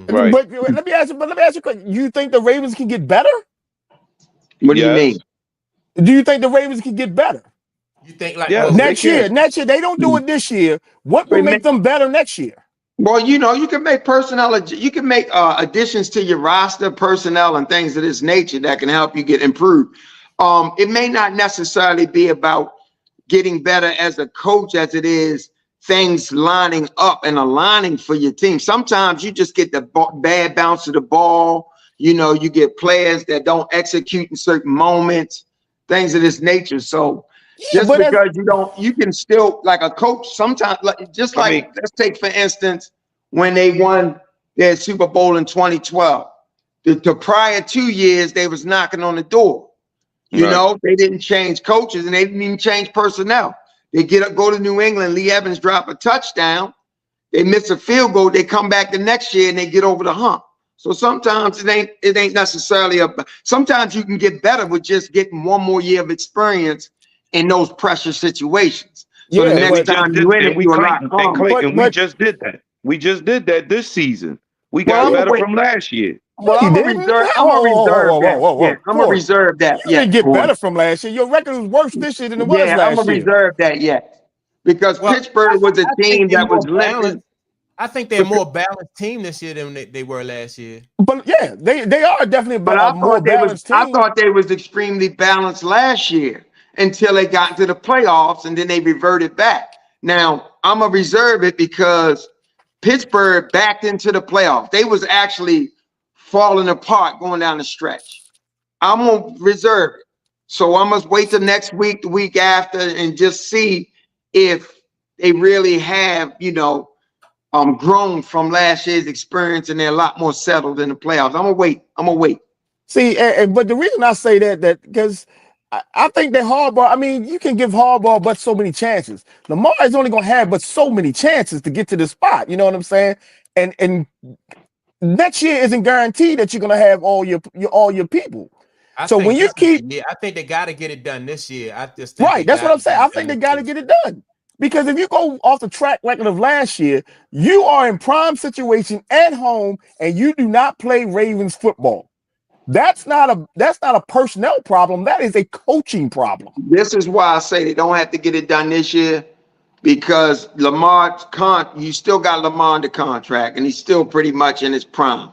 Right. But let me ask you a question. You think the Ravens can get better? What do you mean? Do you think the Ravens can get better? You think next year? They don't do it this year. What will make them better next year? Well, you can make you can make additions to your roster, personnel, and things of this nature that can help you get improved. It may not necessarily be about getting better as a coach as it is things lining up and aligning for your team. Sometimes you just get the bad bounce of the ball. You get players that don't execute in certain moments, things of this nature. So just because you can still, like a coach, sometimes, let's take, for instance, when they won their Super Bowl in 2012, the prior 2 years, they was knocking on the door. They didn't change coaches and they didn't even change personnel. They go to New England, Lee Evans drop a touchdown, they miss a field goal, they come back the next year and they get over the hump. So sometimes it ain't necessarily sometimes you can get better with just getting one more year of experience in those pressure situations. So the next time you win it, we just did that. We just did that this season. We got better from last year. Well, I'm gonna reserve that. You didn't get better from last year. Your record was worse this year than it was last year. I'm gonna reserve that yet. Because Pittsburgh was a team that was limping. I think they're a more balanced team this year than they were last year. But yeah, they are definitely a more balanced team. I thought they was extremely balanced last year until they got into the playoffs and then they reverted back. Now I'm gonna reserve it because Pittsburgh backed into the playoff. They was actually falling apart going down the stretch. I'm gonna reserve it. So I must wait till next week, the week after, and just see if they really have, grown from last year's experience and they're a lot more settled in the playoffs. I'm gonna wait. See, but the reason I say that because I think that Harbaugh, I mean, you can give Harbaugh but so many chances. Lamar is only gonna have but so many chances to get to the spot. You know what I'm saying? And next year isn't guaranteed that you're gonna have all your people. I think they got to get it done this year. I just think right. That's what I'm saying. I think they got to get it done because if you go off the track record of last year, you are in prime situation at home and you do not play Ravens football. That's not a personnel problem. That is a coaching problem. This is why I say they don't have to get it done this year because you still got Lamar under contract and he's still pretty much in his prime.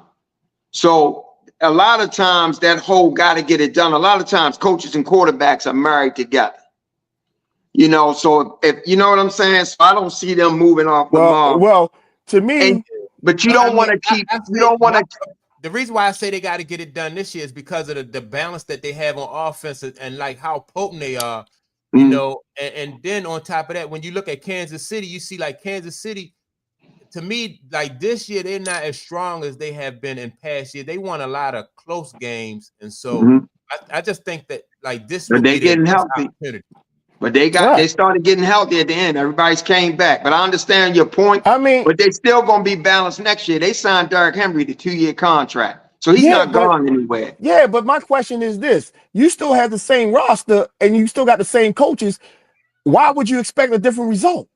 So a lot of times that whole got to get it done. A lot of times coaches and quarterbacks are married together. So if you know what I'm saying, so I don't see them moving off Lamar. Well, to me, but you don't want to keep. You don't want to. The reason why I say they got to get it done this year is because of the balance that they have on offense and like how potent they are. And then on top of that, when you look at Kansas City, you see like Kansas City. To me, like this year, they're not as strong as they have been in past years. They won a lot of close games, and so I just think that like this. But they getting healthy. But they started getting healthy at the end. Everybody's came back. But I understand your point. I mean, but they still gonna be balanced next year. They signed Derrick Henry to 2-year contract, so he's not gone anywhere. Yeah, but my question is this: you still have the same roster and you still got the same coaches. Why would you expect a different result?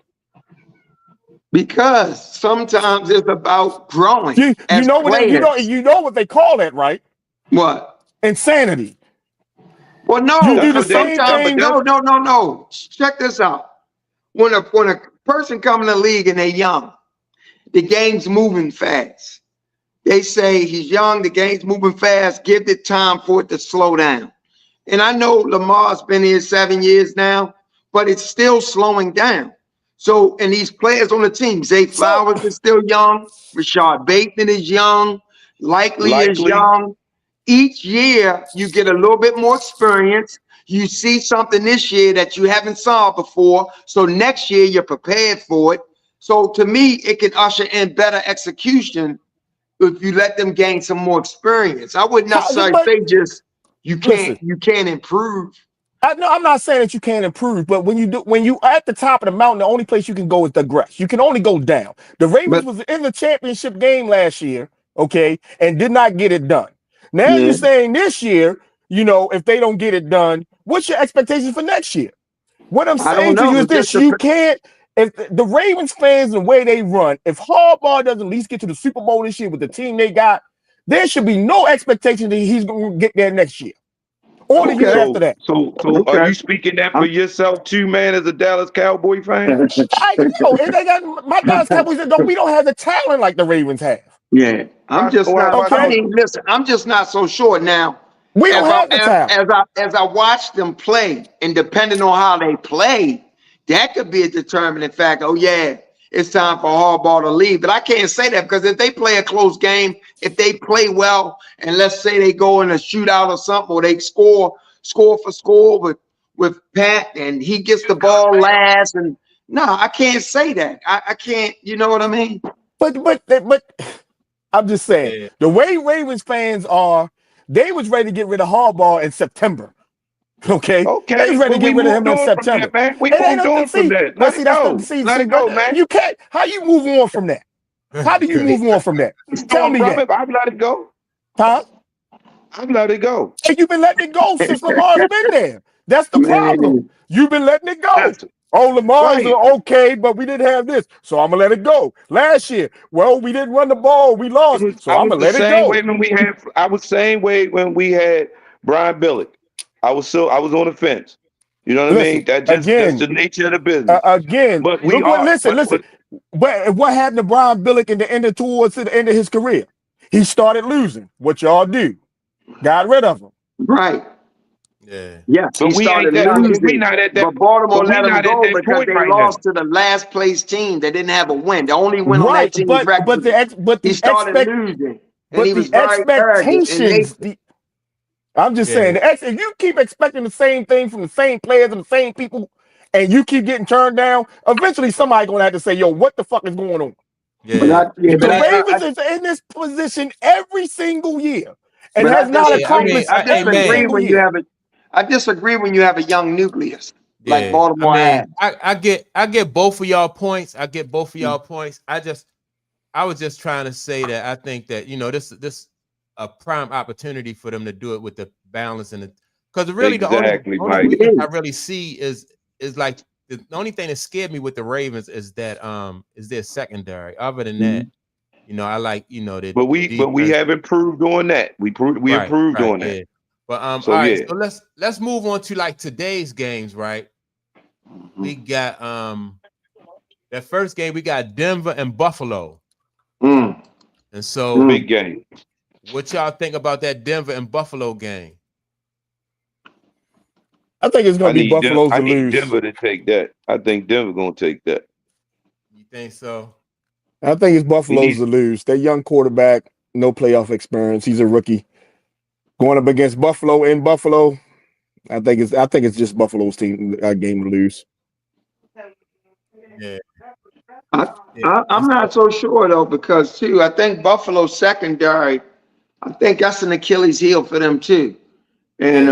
Because sometimes it's about growing. You know what they call that, right? What? Insanity. Well, no. You do the same thing. No. Check this out. When a person comes in the league and they're young, the game's moving fast. They say he's young, the game's moving fast. Give it time for it to slow down. And I know Lamar's been here 7 years now, but it's still slowing down. So, and these players on the team, Zay Flowers is still young. Rashad Bateman is young. Likely is young. Each year, you get a little bit more experience. You see something this year that you haven't saw before. So next year, you're prepared for it. So to me, it can usher in better execution if you let them gain some more experience. I wouldn't necessarily say you can't improve. No, I'm not saying that you can't improve, but when you at the top of the mountain, the only place you can go is digress. You can only go down. The Ravens was in the championship game last year, okay, and did not get it done. Now you're saying this year, if they don't get it done, what's your expectations for next year? What I'm saying to you is this: you can't. If the Ravens fans, the way they run, if Harbaugh doesn't at least get to the Super Bowl this year with the team they got, there should be no expectation that he's going to get there next year. Or the year after that. So are you speaking that for yourself too, man, as a Dallas Cowboy fan? I know. And they got my Dallas Cowboys. We don't have the talent like the Ravens have. Yeah, I'm just not so sure now. We don't have the talent. As I watch them play, and depending on how they play, that could be a determining factor. Oh yeah, it's time for Harbaugh to leave. But I can't say that because if they play a close game, if they play well, and let's say they go in a shootout or something, or they score for score with Pat, and he gets the ball last, and no, I can't say that. I can't. You know what I mean? But I'm just saying the way Ravens fans are, they was ready to get rid of Harbaugh in September. Okay. They was ready to get rid of him in September. Man. We moved on from that. Let it go, man. You can't. How you move on from that? How do you move on from that? Tell me that. I've let it go. Huh? I've let it go. Hey, you've been letting it go since Lamar's been there. That's the problem. You've been letting it go. Lamar's okay, but we didn't have this, so I'm gonna let it go. Last year, we didn't run the ball, we lost, so I'm gonna let it go. I was the same way when we had Brian Billick. I was on the fence. You know what I mean? That's the nature of the business. But listen. what happened to Brian Billick in the end of towards the end of his career? He started losing. What y'all do? Got rid of him. Right. Yeah. Yes, But he we ain't started that. losing. We not at that. But Baltimore But we let him not at go that because point they right lost now. to the last place team. They didn't have a win. The only win on Right, that team's record. He started losing, and he was very arrogant. expectations. I'm just saying, if you keep expecting the same thing from the same players and the same people, and you keep getting turned down, eventually somebody's gonna have to say, "Yo, what the fuck is going on?" Yeah. The Ravens is in this position every single year, and But has not accomplished I every disagree single when you year. have I disagree when you have a young nucleus like Yeah. Baltimore has. I get both of y'all points. I get both of y'all points. I was just trying to say that I think that, you know, this a prime opportunity for them to do it with the balance and because really the only weakness I really see is like the only thing that scared me with the Ravens is that is their secondary. Other than that, you know, I like, you know, But we have improved on that. We improved on that. But so all right, yeah. so let's move on to like today's games, right? We got that first game we got Denver and Buffalo. And so big game. What y'all think about that Denver and Buffalo game? I think it's going to be Buffalo's to lose. Denver to take that. I think Denver going to take that. You think so? I think it's Buffalo's to lose. That young quarterback, no playoff experience. He's a rookie. Going up against Buffalo in Buffalo, I think it's just Buffalo's team game to lose. Yeah. I'm not so sure though, because too, I think Buffalo's secondary, I think that's an Achilles heel for them too. And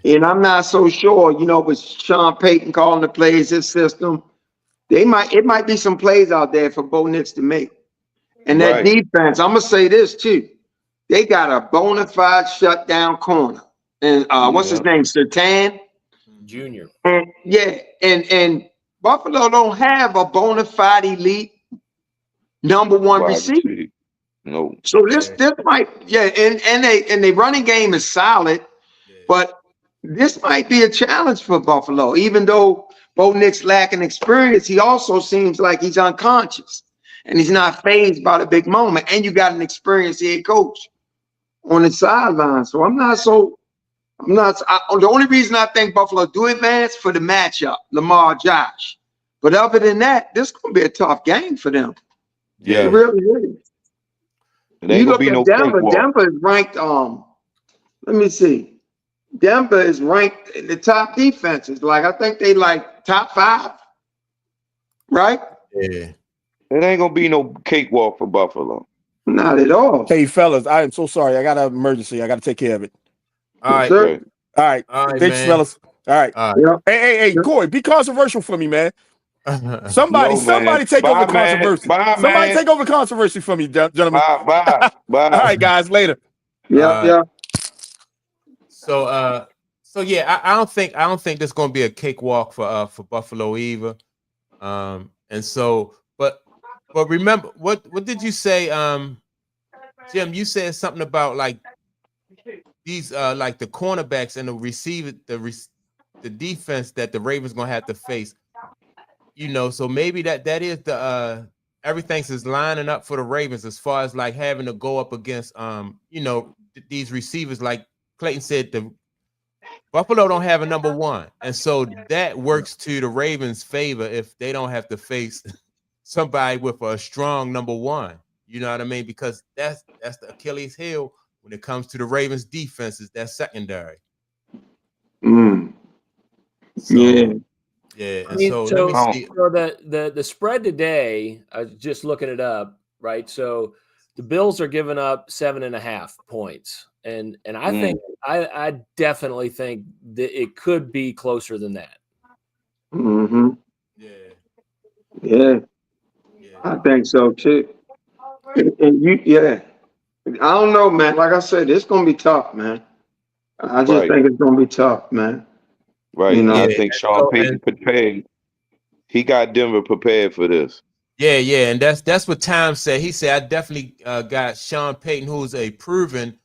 and I'm not so sure, you know, with Sean Payton calling the plays, his system, it might be some plays out there for Bo Nix to make. And that defense, I'm gonna say this too. They got a bona fide shutdown corner. And what's his name? Sertan Junior. And and Buffalo don't have a bona fide elite number one receiver. No. So this might and they running game is solid, but this might be a challenge for Buffalo. Even though Bo Nix lacking experience, he also seems like he's unconscious and he's not fazed by the big moment. And you got an experienced head coach on the sideline. So the only reason I think Buffalo do advance for the matchup, Lamar Josh. But other than that, this is gonna be a tough game for them. Yeah, it really is. You look at Denver. Denver is ranked. Let me see. Denver is ranked in the top defenses. Like I think they like top 5, right? Yeah. It ain't gonna be no cakewalk for Buffalo. Not at all. Hey fellas, I am so sorry. I got an emergency. I got to take care of it. All right. Sir. All right. Thanks, man. fellas. All right. Yep. Hey, Corey, be controversial for me, man. Somebody take over controversy. Somebody take over controversy for me, gentlemen. Bye. All right, guys. Later. Yeah. So yeah, I don't think this is gonna be a cakewalk for Buffalo either. And so, but remember, what did you say, Jim? You said something about like these like the cornerbacks and the receiver, the defense that the Ravens gonna have to face. You know, so maybe that is the everything's is lining up for the Ravens as far as like having to go up against you know, these receivers. Like Clayton said, the Buffalo don't have a number one, and so that works to the Ravens' favor if they don't have to face somebody with a strong number one. You know what I mean? Because that's the Achilles heel when it comes to the Ravens' defenses. That's secondary. So, yeah. And so let me see. So the spread today, I was just looking it up, right? So the Bills are giving up 7.5 points. And I think I definitely think that it could be closer than that. Yeah. I think so too. And I don't know, man. Like I said, it's gonna be tough, man. I just think it's gonna be tough, man. Right. You know? I think Sean Payton prepared. He got Denver prepared for this. Yeah, and that's what Tom said. He said, I definitely got Sean Payton, who's a proven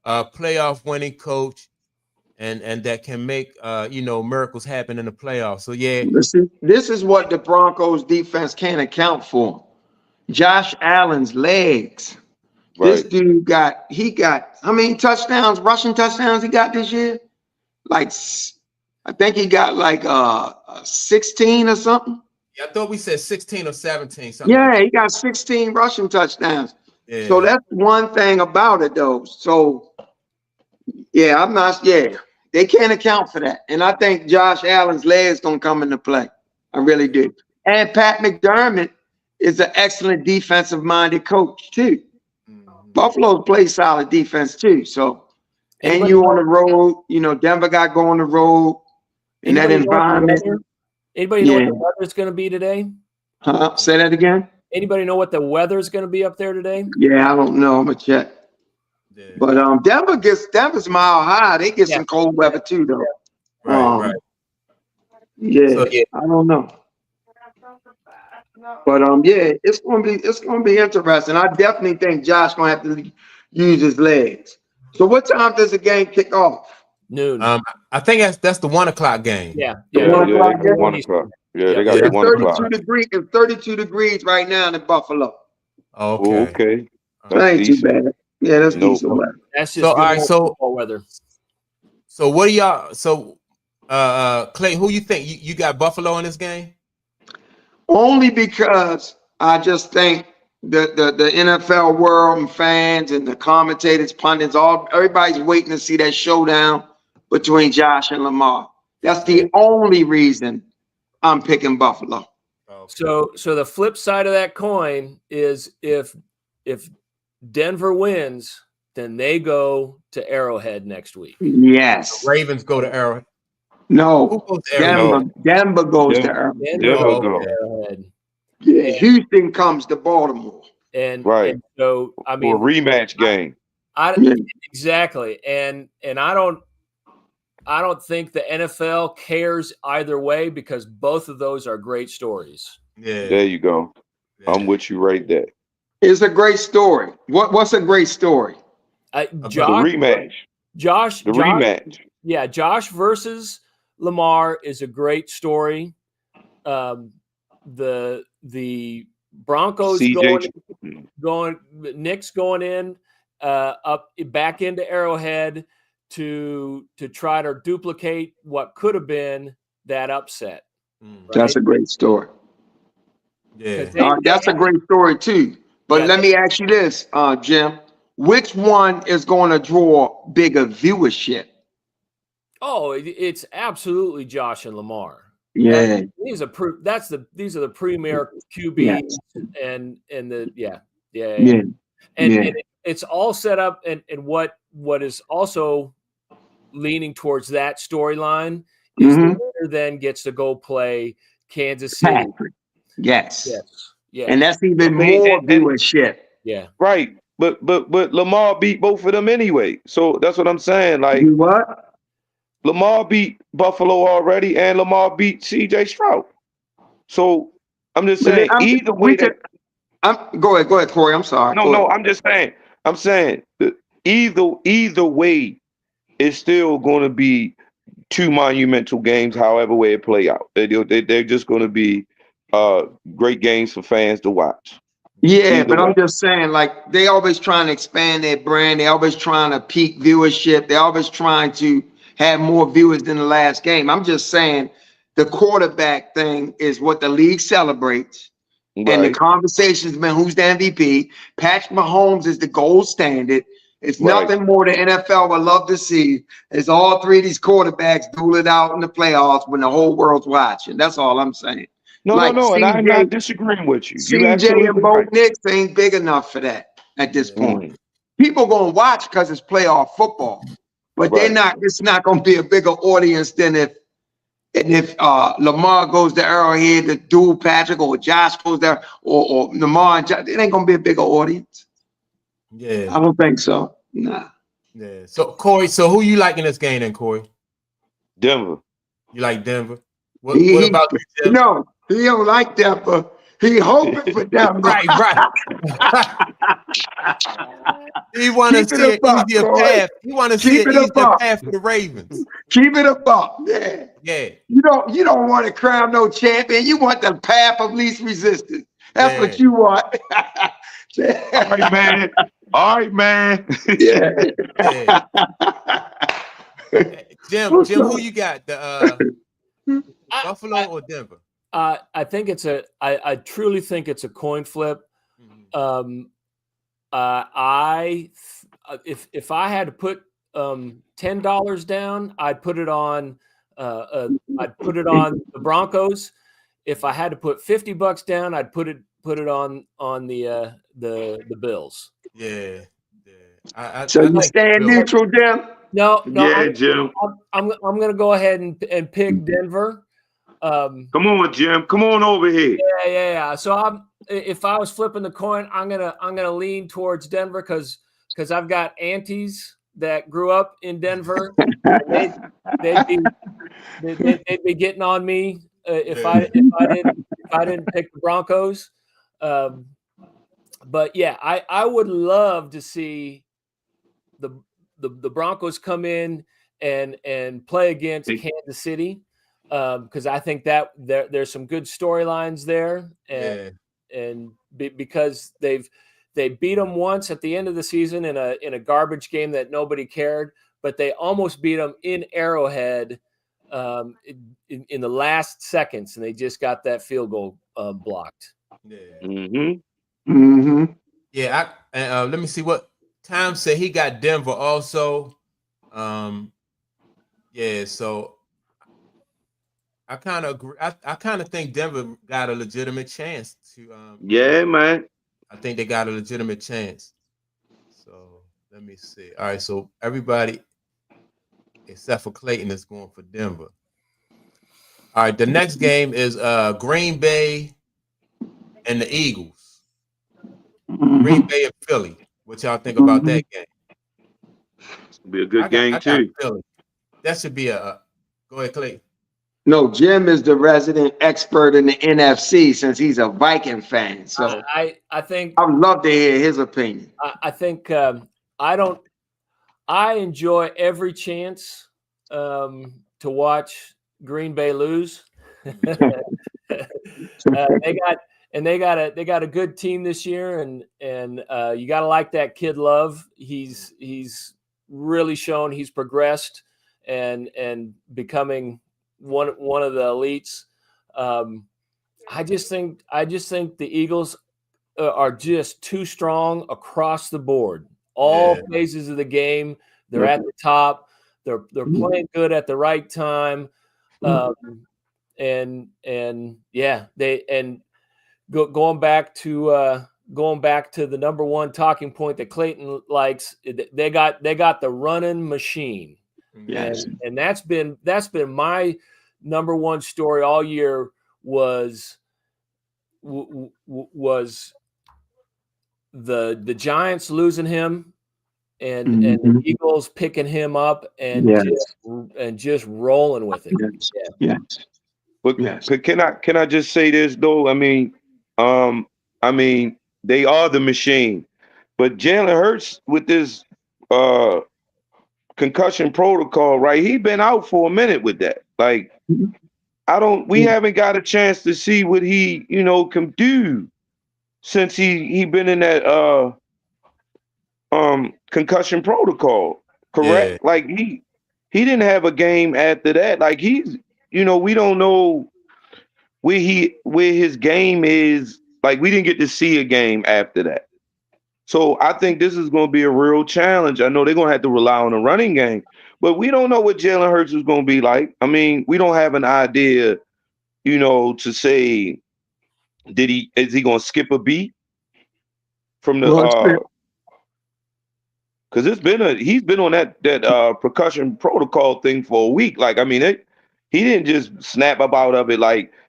playoff winning coach, and that can make miracles happen in the playoffs. So yeah, this is what the Broncos defense can't account for. Josh Allen's legs. This dude got how many touchdowns, rushing touchdowns he got this year? Like, I think he got like 16 or something. Yeah, I thought we said 16 or 17. Something Yeah, like that. he got 16 rushing touchdowns. Yeah. So that's one thing about it, though. So yeah, they can't account for that. And I think Josh Allen's legs gonna come into play. I really do. And Pat McDermott is an excellent defensive-minded coach too. Buffalo plays solid defense too. So, and you on the road, Denver got to go on the road in that environment. Anybody know what the weather's going to be today? Say that again. Anybody know what the weather's going to be up there today? Yeah, I don't know. I'm gonna check. Yeah. But Denver's mile high. They get some cold weather too, though. Right. Yeah, So, I don't know. But it's gonna be interesting. I definitely think Josh gonna have to use his legs. So what time does the game kick off? Noon. I think that's the 1 o'clock game. Yeah. 1 o'clock. Yeah, they got It's the 1 o'clock. It's 32 degrees right now in Buffalo. Okay. Okay. That ain't too bad. Yeah, that's decent weather. That's just so. All right. So weather. So what do y'all? So Clay, who you think you got Buffalo in this game? Only because I just think the NFL world and fans and the commentators, pundits, everybody's waiting to see that showdown between Josh and Lamar. That's the only reason I'm picking Buffalo. So the flip side of that coin is if Denver wins, then they go to Arrowhead next week. Yes. The Ravens go to Arrowhead. No, Who goes to Arrowhead? Denver goes to Arrowhead. Denver goes to Arrowhead. Yeah, Houston comes to Baltimore. And so I For a rematch game. Exactly. And I don't think the NFL cares either way because both of those are great stories. Yeah. There you go. Yeah. I'm with you right there. It's a great story. What's a great story? The rematch. The rematch. Yeah, Josh versus Lamar is a great story. The Broncos Nick's going in up back into Arrowhead to try to duplicate what could have been that upset. Right? That's a great story. Yeah, that's a great story too. But let me ask you this, Jim: which one is going to draw bigger viewership? Oh, it's absolutely Josh and Lamar. Yeah, these are the premier QBs and it's all set up and what is also leaning towards that storyline is the winner then gets to go play Kansas City. Yes. And that's even more viewership. Yeah. Right. But Lamar beat both of them anyway. So that's what I'm saying. Like what? Lamar beat Buffalo already, and Lamar beat C.J. Stroud. So I'm just saying, either way. Go ahead, Corey. I'm sorry. No. I'm just saying. I'm saying either way, it's still going to be two monumental games. However way it play out, they're just going to be great games for fans to watch. Yeah, but I'm just saying, like, they always trying to expand their brand. They always trying to peak viewership. They always trying to have more viewers than the last game. I'm just saying the quarterback thing is what the league celebrates. Right. And the conversation's been who's the MVP. Patrick Mahomes is the gold standard. It's nothing more the NFL would love to see is all three of these quarterbacks duel it out in the playoffs when the whole world's watching. That's all I'm saying. No, and I'm not disagreeing with you. CJ and Bo Nix ain't big enough for that at this point. People gonna watch because it's playoff football, but they're not. It's not gonna be a bigger audience than if Lamar goes to Arrowhead to duel Patrick, or Josh goes there, or Lamar and Josh. It ain't gonna be a bigger audience. Yeah, I don't think so. Nah. Yeah. So Corey, who you like in this game then, Corey? Denver. You like Denver? What about you, Jim? No, he don't like Denver. He hoping for Denver. Right. He want to see an easier path. He want to see an easier path for the Ravens. Keep it up. Yeah. Yeah. You don't want to crown no champion. You want the path of least resistance. That's what you want. All right, man. Yeah. Jim, who you got? The Buffalo or Denver? I think I truly think it's a coin flip. If I had to put $10 down, I'd put it on the Broncos. If I had to put $50 down, I'd put it on the Bills. Yeah. So you stand neutral, Jim? No, yeah, Jim. I'm going to go ahead and pick Denver. Come on, Jim. Come on over here. Yeah. So if I was flipping the coin, I'm gonna lean towards Denver because I've got aunties that grew up in Denver. They'd be getting on me if I didn't pick the Broncos. But yeah, I would love to see the Broncos come in and play against Kansas City. Because I think that there's some good storylines there, and because they beat them once at the end of the season in a garbage game that nobody cared, but they almost beat them in Arrowhead in the last seconds, and they just got that field goal blocked. Yeah. Yeah. Let me see what Tom said. He got Denver also. Yeah. So. I kind of agree. I kind of think Denver got a legitimate chance to. Yeah, man. I think they got a legitimate chance. So let me see. All right, so everybody except for Clayton is going for Denver. All right, the next game is Green Bay and the Eagles. Green Bay and Philly. What y'all think about that game? It's gonna be a good game too. Philly. That should be a. Go ahead, Clayton. No, Jim is the resident expert in the NFC since he's a Viking fan. So I think I would love to hear his opinion. I think I enjoy every chance to watch Green Bay lose. They got a good team this year, and you got to like that kid Love. He's really shown he's progressed and becoming one of the elites. I just think the Eagles are just too strong across the board. All phases of the game, they're at the top. They're playing good at the right time. Going back to the number one talking point that Clayton likes, they got the running machine. Yes. And that's been my number one story all year was the Giants losing him and the Eagles picking him up and just rolling with it. Yes. But can I just say this though? I mean, they are the machine, but Jalen Hurts with this concussion protocol, right? He been out for a minute with that. Like, we haven't got a chance to see what he, can do since he been in that concussion protocol. Correct? Yeah. Like he didn't have a game after that. Like he's, we don't know where his game is. Like we didn't get to see a game after that. So I think this is going to be a real challenge. I know they're going to have to rely on a running game, but we don't know what Jalen Hurts is going to be like. I mean, we don't have an idea, to say, is he going to skip a beat from the, because he's been on that percussion protocol thing for a week. Like, I mean, he didn't just snap up out of it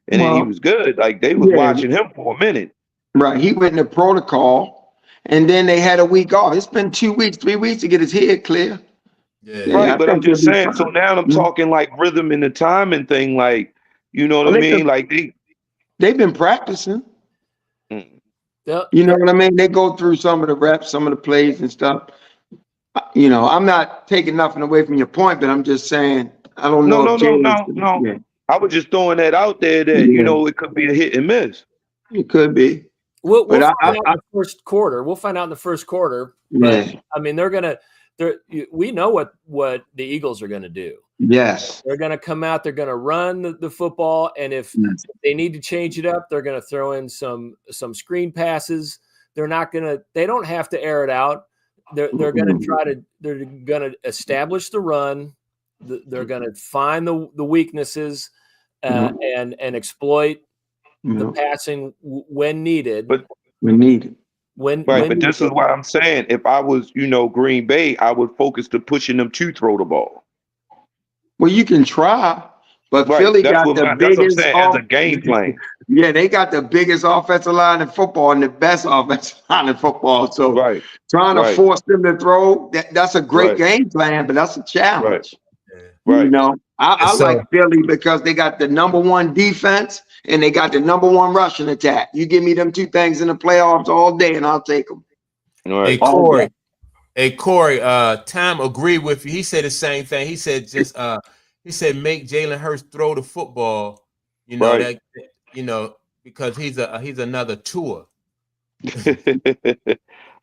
then he was good. Like they was watching him for a minute. Right. He went in the protocol. And then they had a week off. It's been 2 weeks, 3 weeks to get his head clear. Yeah. Right, but I'm just saying. So now I'm talking like rhythm and the timing thing. Like, you know what I mean? Like they've been practicing. You know what I mean? They go through some of the reps, some of the plays and stuff. You know, I'm not taking nothing away from your point, but I'm just saying I don't know if No. Yeah. I was just throwing that out there that it could be a hit and miss. It could be. We'll find out in the first quarter. We'll find out in the first quarter. But I mean, we know what the Eagles are gonna do. Yes. They're gonna come out, they're gonna run the football, and if they need to change it up, they're gonna throw in some screen passes. They don't have to air it out. They're gonna establish the run. They're gonna find the weaknesses and exploit the passing when needed. But when needed. But this is what I'm saying. If I was, Green Bay, I would focus to pushing them to throw the ball. Well, you can try, but Philly got the biggest as a game plan. Yeah, they got the biggest offensive line in football and the best offensive line in football. So trying to force them to throw, that's a great game plan, but that's a challenge. Right. You know, I like Philly because they got the #1 defense and they got the #1 rushing attack. You give me them two things in the playoffs all day and I'll take them. Right. Hey, Corey, Tom agreed with you. He said the same thing. He said make Jalen Hurts throw the football, because he's another Tua.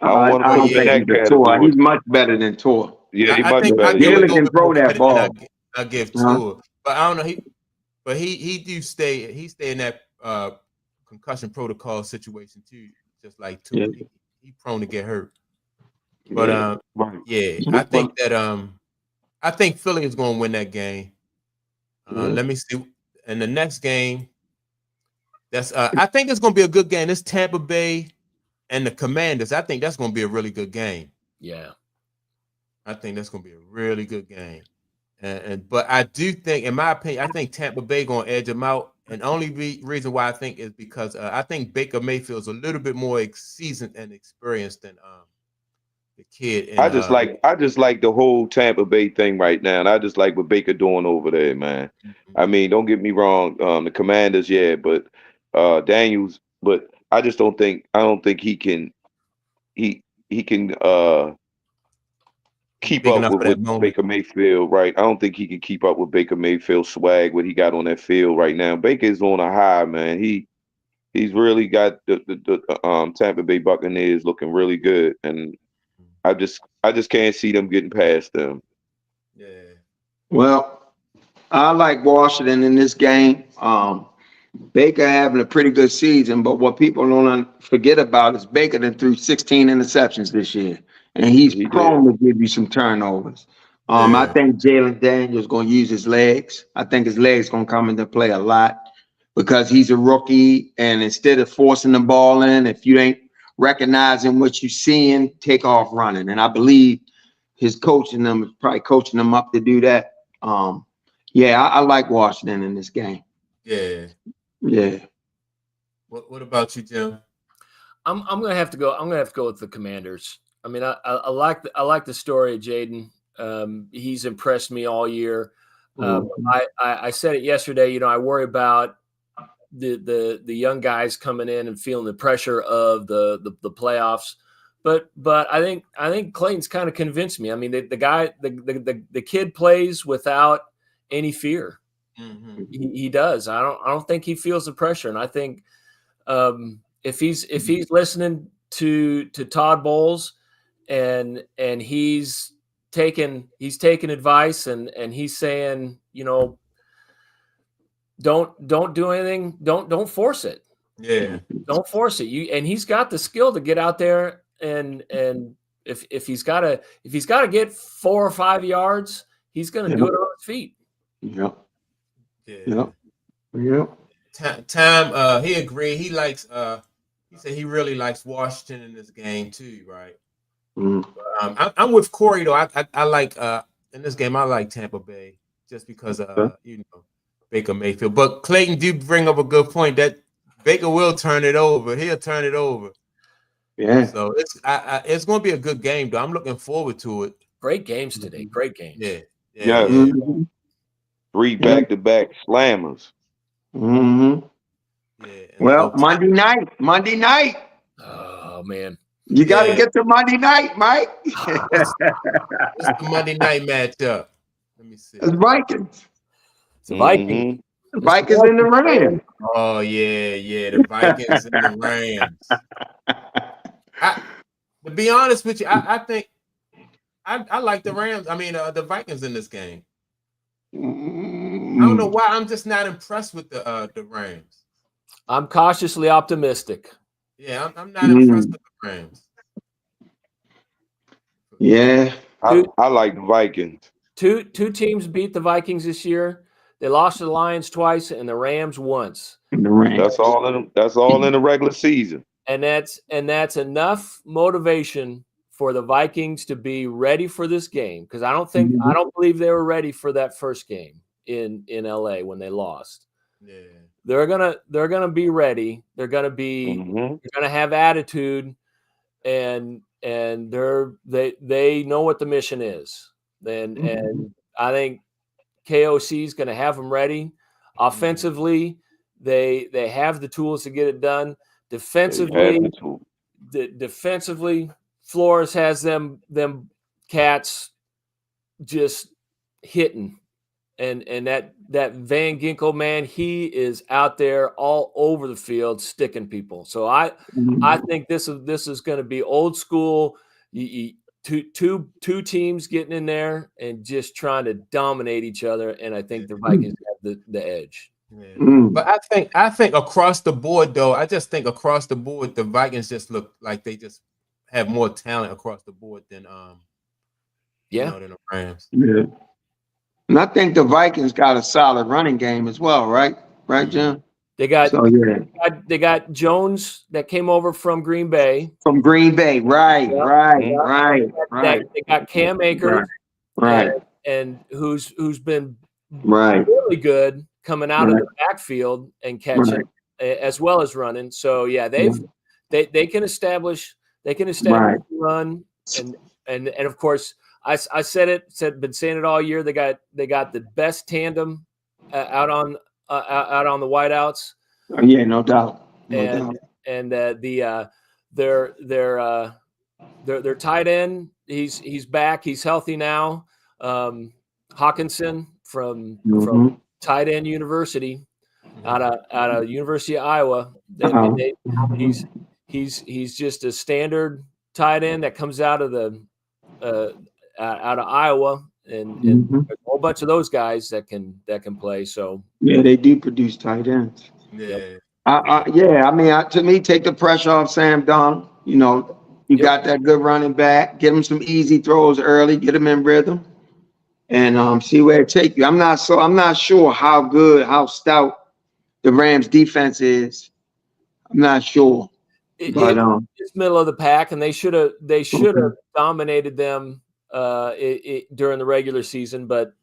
I don't think he's Tua. He's much better than Tua. Yeah, he's much better. Jalen can throw that ball. I give Tua, but I don't know. He stay in that concussion protocol situation too, just like Tua. Yeah. He prone to get hurt. But I think that I think Philly is going to win that game. Let me see. In the next game, I think it's going to be a good game. It's Tampa Bay and the Commanders. I think that's going to be a really good game. Yeah, I think that's going to be a really good game. But I do think, in my opinion, I think Tampa Bay going to edge them out. And only reason why I think is because I think Baker Mayfield is a little bit more seasoned and experienced than the kid. And, I just like the whole Tampa Bay thing right now, and I just like what Baker doing over there, man. I mean, don't get me wrong, the Commanders, but Daniels, but I just don't think he can keep up with Baker Mayfield, right? I don't think he can keep up with Baker Mayfield's swag, what he got on that field right now. Baker's on a high, man. He's really got the Tampa Bay Buccaneers looking really good, and I just can't see them getting past them. Yeah. Well, I like Washington in this game. Baker having a pretty good season, but what people don't forget about is Baker that threw 16 interceptions this year, and he's prone to give you some turnovers. I think Jalen Daniels going to use his legs. I think his legs going to come into play a lot because he's a rookie, and instead of forcing the ball in, if you ain't recognizing what you're seeing, take off running. And I believe his coaching them is probably coaching them up to do that. I like Washington in this game. Yeah. Yeah. What about you, Jim? I'm gonna have to go. I'm gonna have to go with the Commanders. I mean, I like the story of Jaden. He's impressed me all year. I said it yesterday. I worry about the young guys coming in and feeling the pressure of the playoffs. But I think Clayton's kind of convinced me. I mean, the kid plays without any fear. Mm-hmm. He does. I don't think he feels the pressure. And I think if he's listening to Todd Bowles and he's taking advice and he's saying, don't do anything. Don't force it. Yeah. Don't force it. And he's got the skill to get out there and if he's got to get 4 or 5 yards, he's going to do it on his feet. Yep. Tom, he agreed. He likes. He said he really likes Washington in this game too, right? But, I'm with Corey though. I like in this game. I like Tampa Bay just because Baker Mayfield. But Clayton do bring up a good point that Baker will turn it over. He'll turn it over. Yeah. So it's going to be a good game though. I'm looking forward to it. Great games today. Great games. Yeah. Mm-hmm. 3 back-to-back slammers. Mm-hmm. Yeah. Well, Monday night. Oh man, you got to get to Monday night, Mike. What's the Monday night matchup? Let me see. It's Vikings. it's a Viking. The Vikings in the Rams. Oh yeah, the Vikings and the Rams. To be honest with you, I think I like the Rams. I mean, the Vikings in this game. I don't know why. I'm just not impressed with the Rams. I'm cautiously optimistic. Yeah, I'm not impressed with the Rams. Yeah, I like the Vikings. Two teams beat the Vikings this year. They lost to the Lions twice and the Rams once. the Rams. That's all in the regular season. And that's enough motivation for the Vikings to be ready for this game, because I don't believe they were ready for that first game in LA when they lost. Yeah. They're gonna be ready. They're gonna have attitude, and they know what the mission is. And I think KOC is going to have them ready. Offensively, they have the tools to get it done. Defensively, Flores has them cats just hitting, and that Van Ginkel, man, he is out there all over the field sticking people. So I think this is going to be old school. Two teams getting in there and just trying to dominate each other, and I think the Vikings have the edge. Yeah. But I think across the board, though, I just think across the board, the Vikings just look like they just have more talent across the board than than the Rams. Yeah. And I think the Vikings got a solid running game as well, right? Right, Jim? They got Jones that came over from Green Bay. From Green Bay, right. They got Cam Akers, right. And who's been right really good coming out of the backfield and catching as well as running. So yeah, they can establish the run, and of course I been saying it all year. They got the best tandem out on the wideouts. Yeah, no doubt. And their tight end, he's back. He's healthy now. Hawkinson from Tight End University out of University of Iowa. He's just a standard tight end that comes out of Iowa, and there's a whole bunch of those guys that can play. So yeah, they do produce tight ends. Yeah. I mean, to me, take the pressure off Sam Donald. You got that good running back. Get him some easy throws early. Get him in rhythm, and see where it takes you. I'm not sure how stout the Rams defense is. I'm not sure. It's middle of the pack, and they should have dominated them during the regular season. But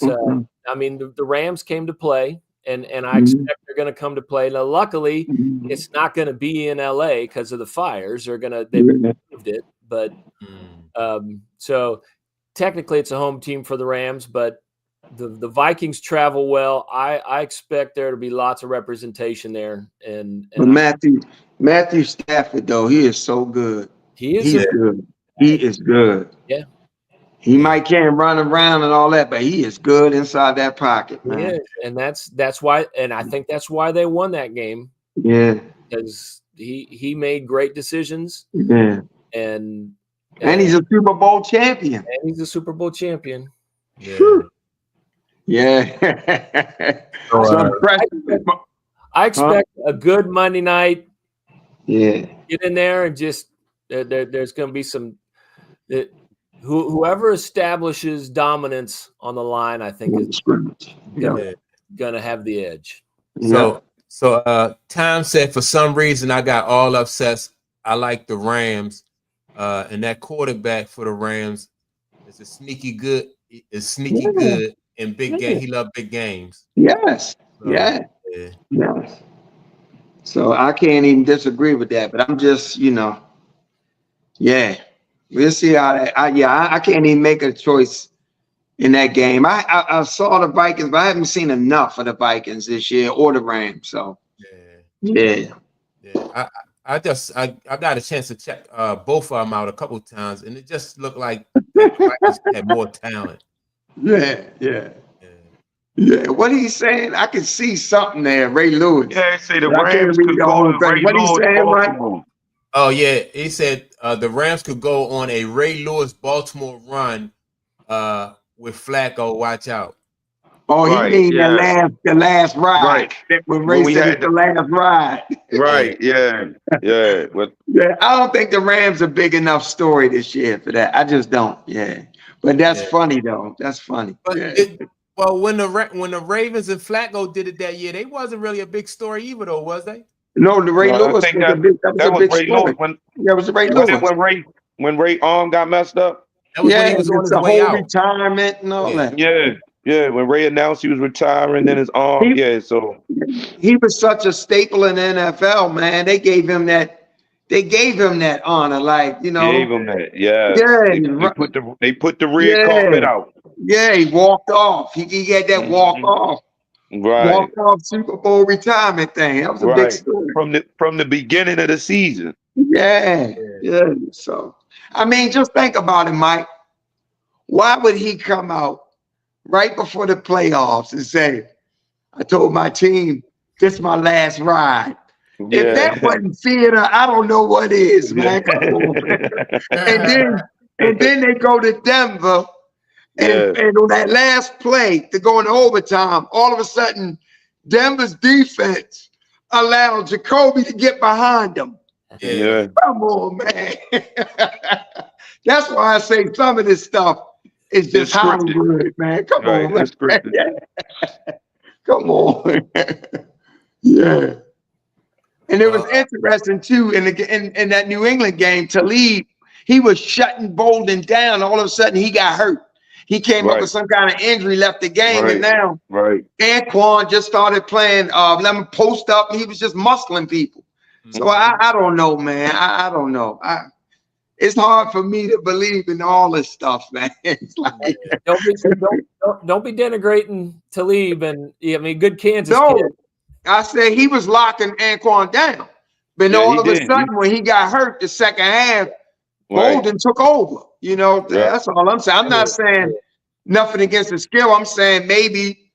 I mean, the Rams came to play. And I expect they're going to come to play. Now, luckily, it's not going to be in LA because of the fires. They moved it, but so technically it's a home team for the Rams. But the Vikings travel well. I expect there to be lots of representation there. And Matthew Stafford, though, he is so good. He is good. He is good. Yeah. He might can't run around and all that, but he is good inside that pocket, man. Yeah, and that's why, and I think that's why they won that game. Yeah, because he made great decisions. Yeah, and he's a Super Bowl champion. Yeah. Yeah. I expect a good Monday night. Yeah. Get in there and just there's going to be some. Whoever establishes dominance on the line, I think, is gonna have the edge. So Tom said, for some reason, I got all upsets. I like the Rams, and that quarterback for the Rams is sneaky good in big game. He loved big games. Yes. So, yes. So I can't even disagree with that. But I'm just, We'll see how that. I can't even make a choice in that game. I saw the Vikings, but I haven't seen enough of the Vikings this year or the Rams. So Yeah. Yeah, I got a chance to check both of them out a couple of times, and it just looked like that Vikings had more talent. Yeah. Yeah. What he's saying, I can see something there, Ray Lewis. Yeah, say the But I can't Rams read could the go whole to thing. Ray What he's Lewis, saying, Mike? Baltimore. Oh yeah, he said the Rams could go on a Ray Lewis Baltimore run with Flacco. Watch out. Oh, he Right, mean yeah. the last ride. Right. That when When Ray we said had it's the last ride. Right, yeah. But Yeah, I don't think the Rams are big enough story this year for that. I just don't. Yeah, but that's funny though. That's funny. But Yeah. well, when the Ravens and Flacco did it that year, they wasn't really a big story either, though, was they? No, the Ray I Lewis think was a big. That that was a was big Ray story. Lewis Yeah, it was Ray was Lewis. it when Ray arm got messed up? That was when he was on it's his the way whole out. retirement and all that. Yeah. When Ray announced he was retiring, then his arm. So He was such a staple in the NFL, man. They gave him that. They gave him that honor, like gave him that. Yeah. They put the red carpet out. Yeah, he walked off. He had that walk off. Right. Walk off Super Bowl retirement thing. That was a big story. From the beginning of the season. Yeah. So, I mean, just think about it, Mike. Why would he come out right before the playoffs and say, I told my team, this is my last ride? Yeah. If that wasn't theater, I don't know what is, man. Come on, man. and then they go to Denver, and on that last play to go into overtime, all of a sudden, Denver's defense allowed Jacoby to get behind them. Yeah. Come on, man. That's why I say some of this stuff is just Hollywood, man. Come on, man. Come on. Yeah. And it was interesting too in that New England game. Talib, he was shutting Bolden down. All of a sudden, he got hurt. He came up with some kind of injury, left the game, and now Anquan just started playing. Let him post up, and he was just muscling people. So I don't know, man. I don't know. It's hard for me to believe in all this stuff, man. It's like don't be denigrating Talib, and I mean, good Kansas kid. I said he was locking Anquan down, but all of a sudden when he got hurt the second half, Bolden took over. You know, that's all I'm saying. I'm not saying nothing against the skill. I'm saying maybe,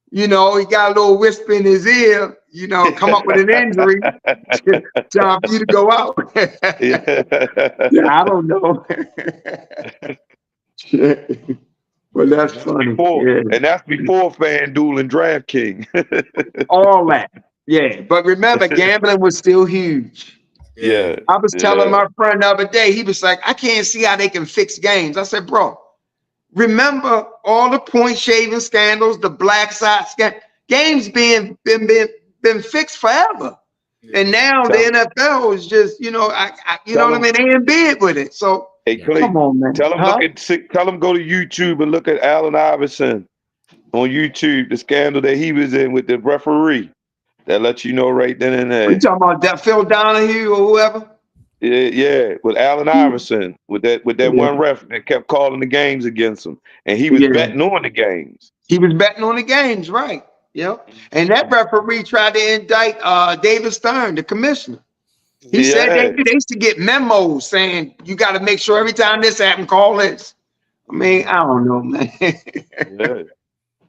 you know, he got a little whisper in his ear, you know, come up with an injury, time for you to go out. I don't know. Well, that's funny. And that's before FanDuel and DraftKings. All that. Yeah. But remember, gambling was still huge. Yeah. I was telling my friend the other day, he was like, I can't see how they can fix games. I said, bro, remember all the point shaving scandals, the black side scandal, games been fixed forever. And now the NFL is just, you know, you know what I mean? They in bed with it. So hey, Clay, come on, man. Tell them go to YouTube and look at Allen Iverson on YouTube, the scandal that he was in with the referee. That lets you know right then and there. You talking about that Phil Donahue or whoever? Yeah, with Allen Iverson, with that one ref that kept calling the games against him, and he was betting on the games. He was betting on the games, right? Yep. And that referee tried to indict David Stern, the commissioner. He said they used to get memos saying you got to make sure every time this happened, call this. I mean, I don't know, man.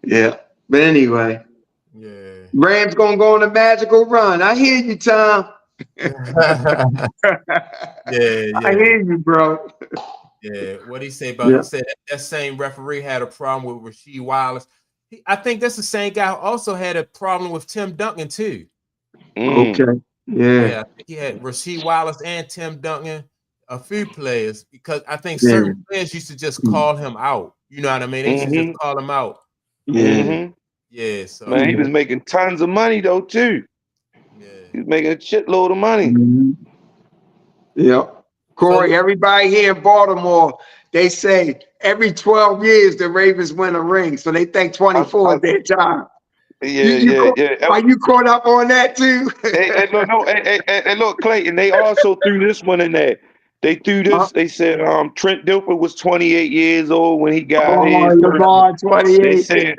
Yeah. But anyway. Yeah. Rams gonna go on a magical run. I hear you, Tom. I hear you, bro. Yeah. What he say about? He said that same referee had a problem with Rasheed Wallace. I think that's the same guy who also had a problem with Tim Duncan too. Okay. Yeah. I think he had Rasheed Wallace and Tim Duncan, a few players, because I think certain players used to just call him out. You know what I mean? They used to just call him out. Yeah. So man, he was making tons of money though too. Yeah. He was making a shitload of money. Yep. Corey, everybody here in Baltimore, they say every 12 years the Ravens win a ring. So they think 24 is their time. Are you caught up on that too? Hey, look, Clayton, they also threw this one in there. They threw this. They said Trent Dilfer was 28 years old when he got his. 28. They said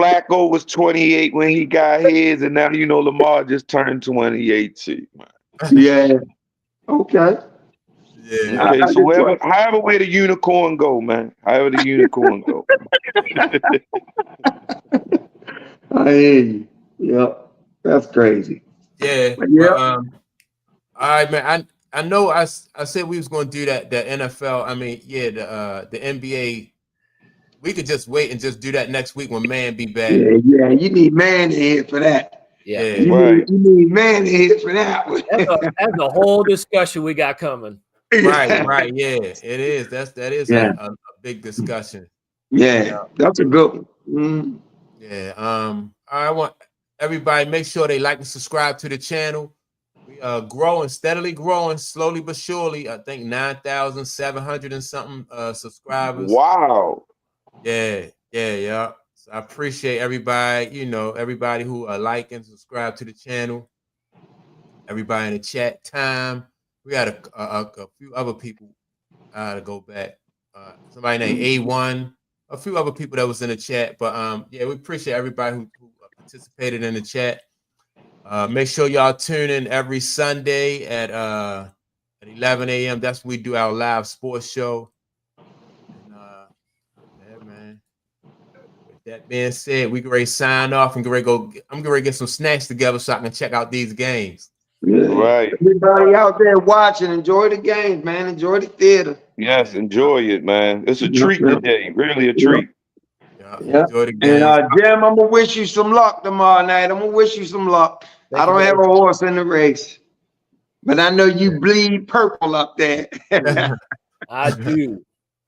Flacco was 28 when he got his, and now you know Lamar just turned 28 too. Yeah. Okay. Yeah. Okay, so however way the unicorn go, man. However the unicorn go. I hear you. Yep. That's crazy. Yeah. Yeah. All right, man. I know I said we was going to do that NFL. I mean, yeah, the NBA. We could just wait and just do that next week when Man be back. Yeah. You need Man in here for that. Yeah. You need Man in here for that one. That's a whole discussion we got coming. Right. Yeah, it is. That is a big discussion. Yeah, that's a good one. Yeah. I want everybody make sure they like and subscribe to the channel. We are steadily growing, slowly but surely. I think 9,700 and something subscribers. Wow. Yeah. So I appreciate everybody. Everybody who like and subscribe to the channel. Everybody in the chat time. We had a few other people to go back. Somebody named A1, a few other people that was in the chat. But we appreciate everybody who participated in the chat. Make sure y'all tune in every Sunday at 11 a.m. That's when we do our live sports show. And man. With that being said, we can ready to sign off and I'm going to get some snacks together so I can check out these games. Yeah. Right. Everybody out there watching, enjoy the games, man. Enjoy the theater. Yes, enjoy it, man. It's a treat today. Really a treat. Yeah. Enjoy the games. And Jim, I'm gonna wish you some luck tomorrow night. I'm gonna wish you some luck. I don't have a horse in the race, but I know you bleed purple up there. I do.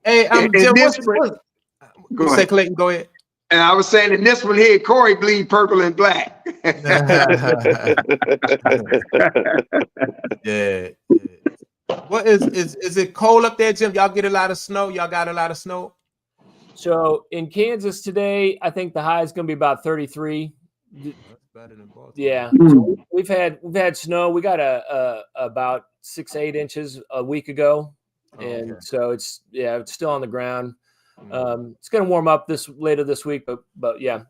Hey, Jim, go ahead. Clayton, go ahead. And I was saying in this one here, Corey bleed purple and black. Yeah. What is it cold up there, Jim? Y'all get a lot of snow? Y'all got a lot of snow? So in Kansas today, I think the high is going to be about 33. That's better than Baltimore. Yeah. So we've had snow. We got about 6-8 inches a week ago. And so it's still on the ground. It's going to warm up later this week, but yeah,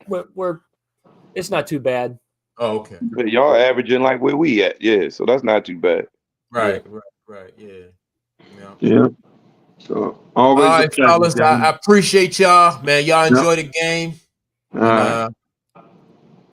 it's not too bad. Oh, okay. But y'all averaging like where we at, so that's not too bad. Right, yeah. So always. All right, fellas, I appreciate y'all, man. Y'all enjoy the game.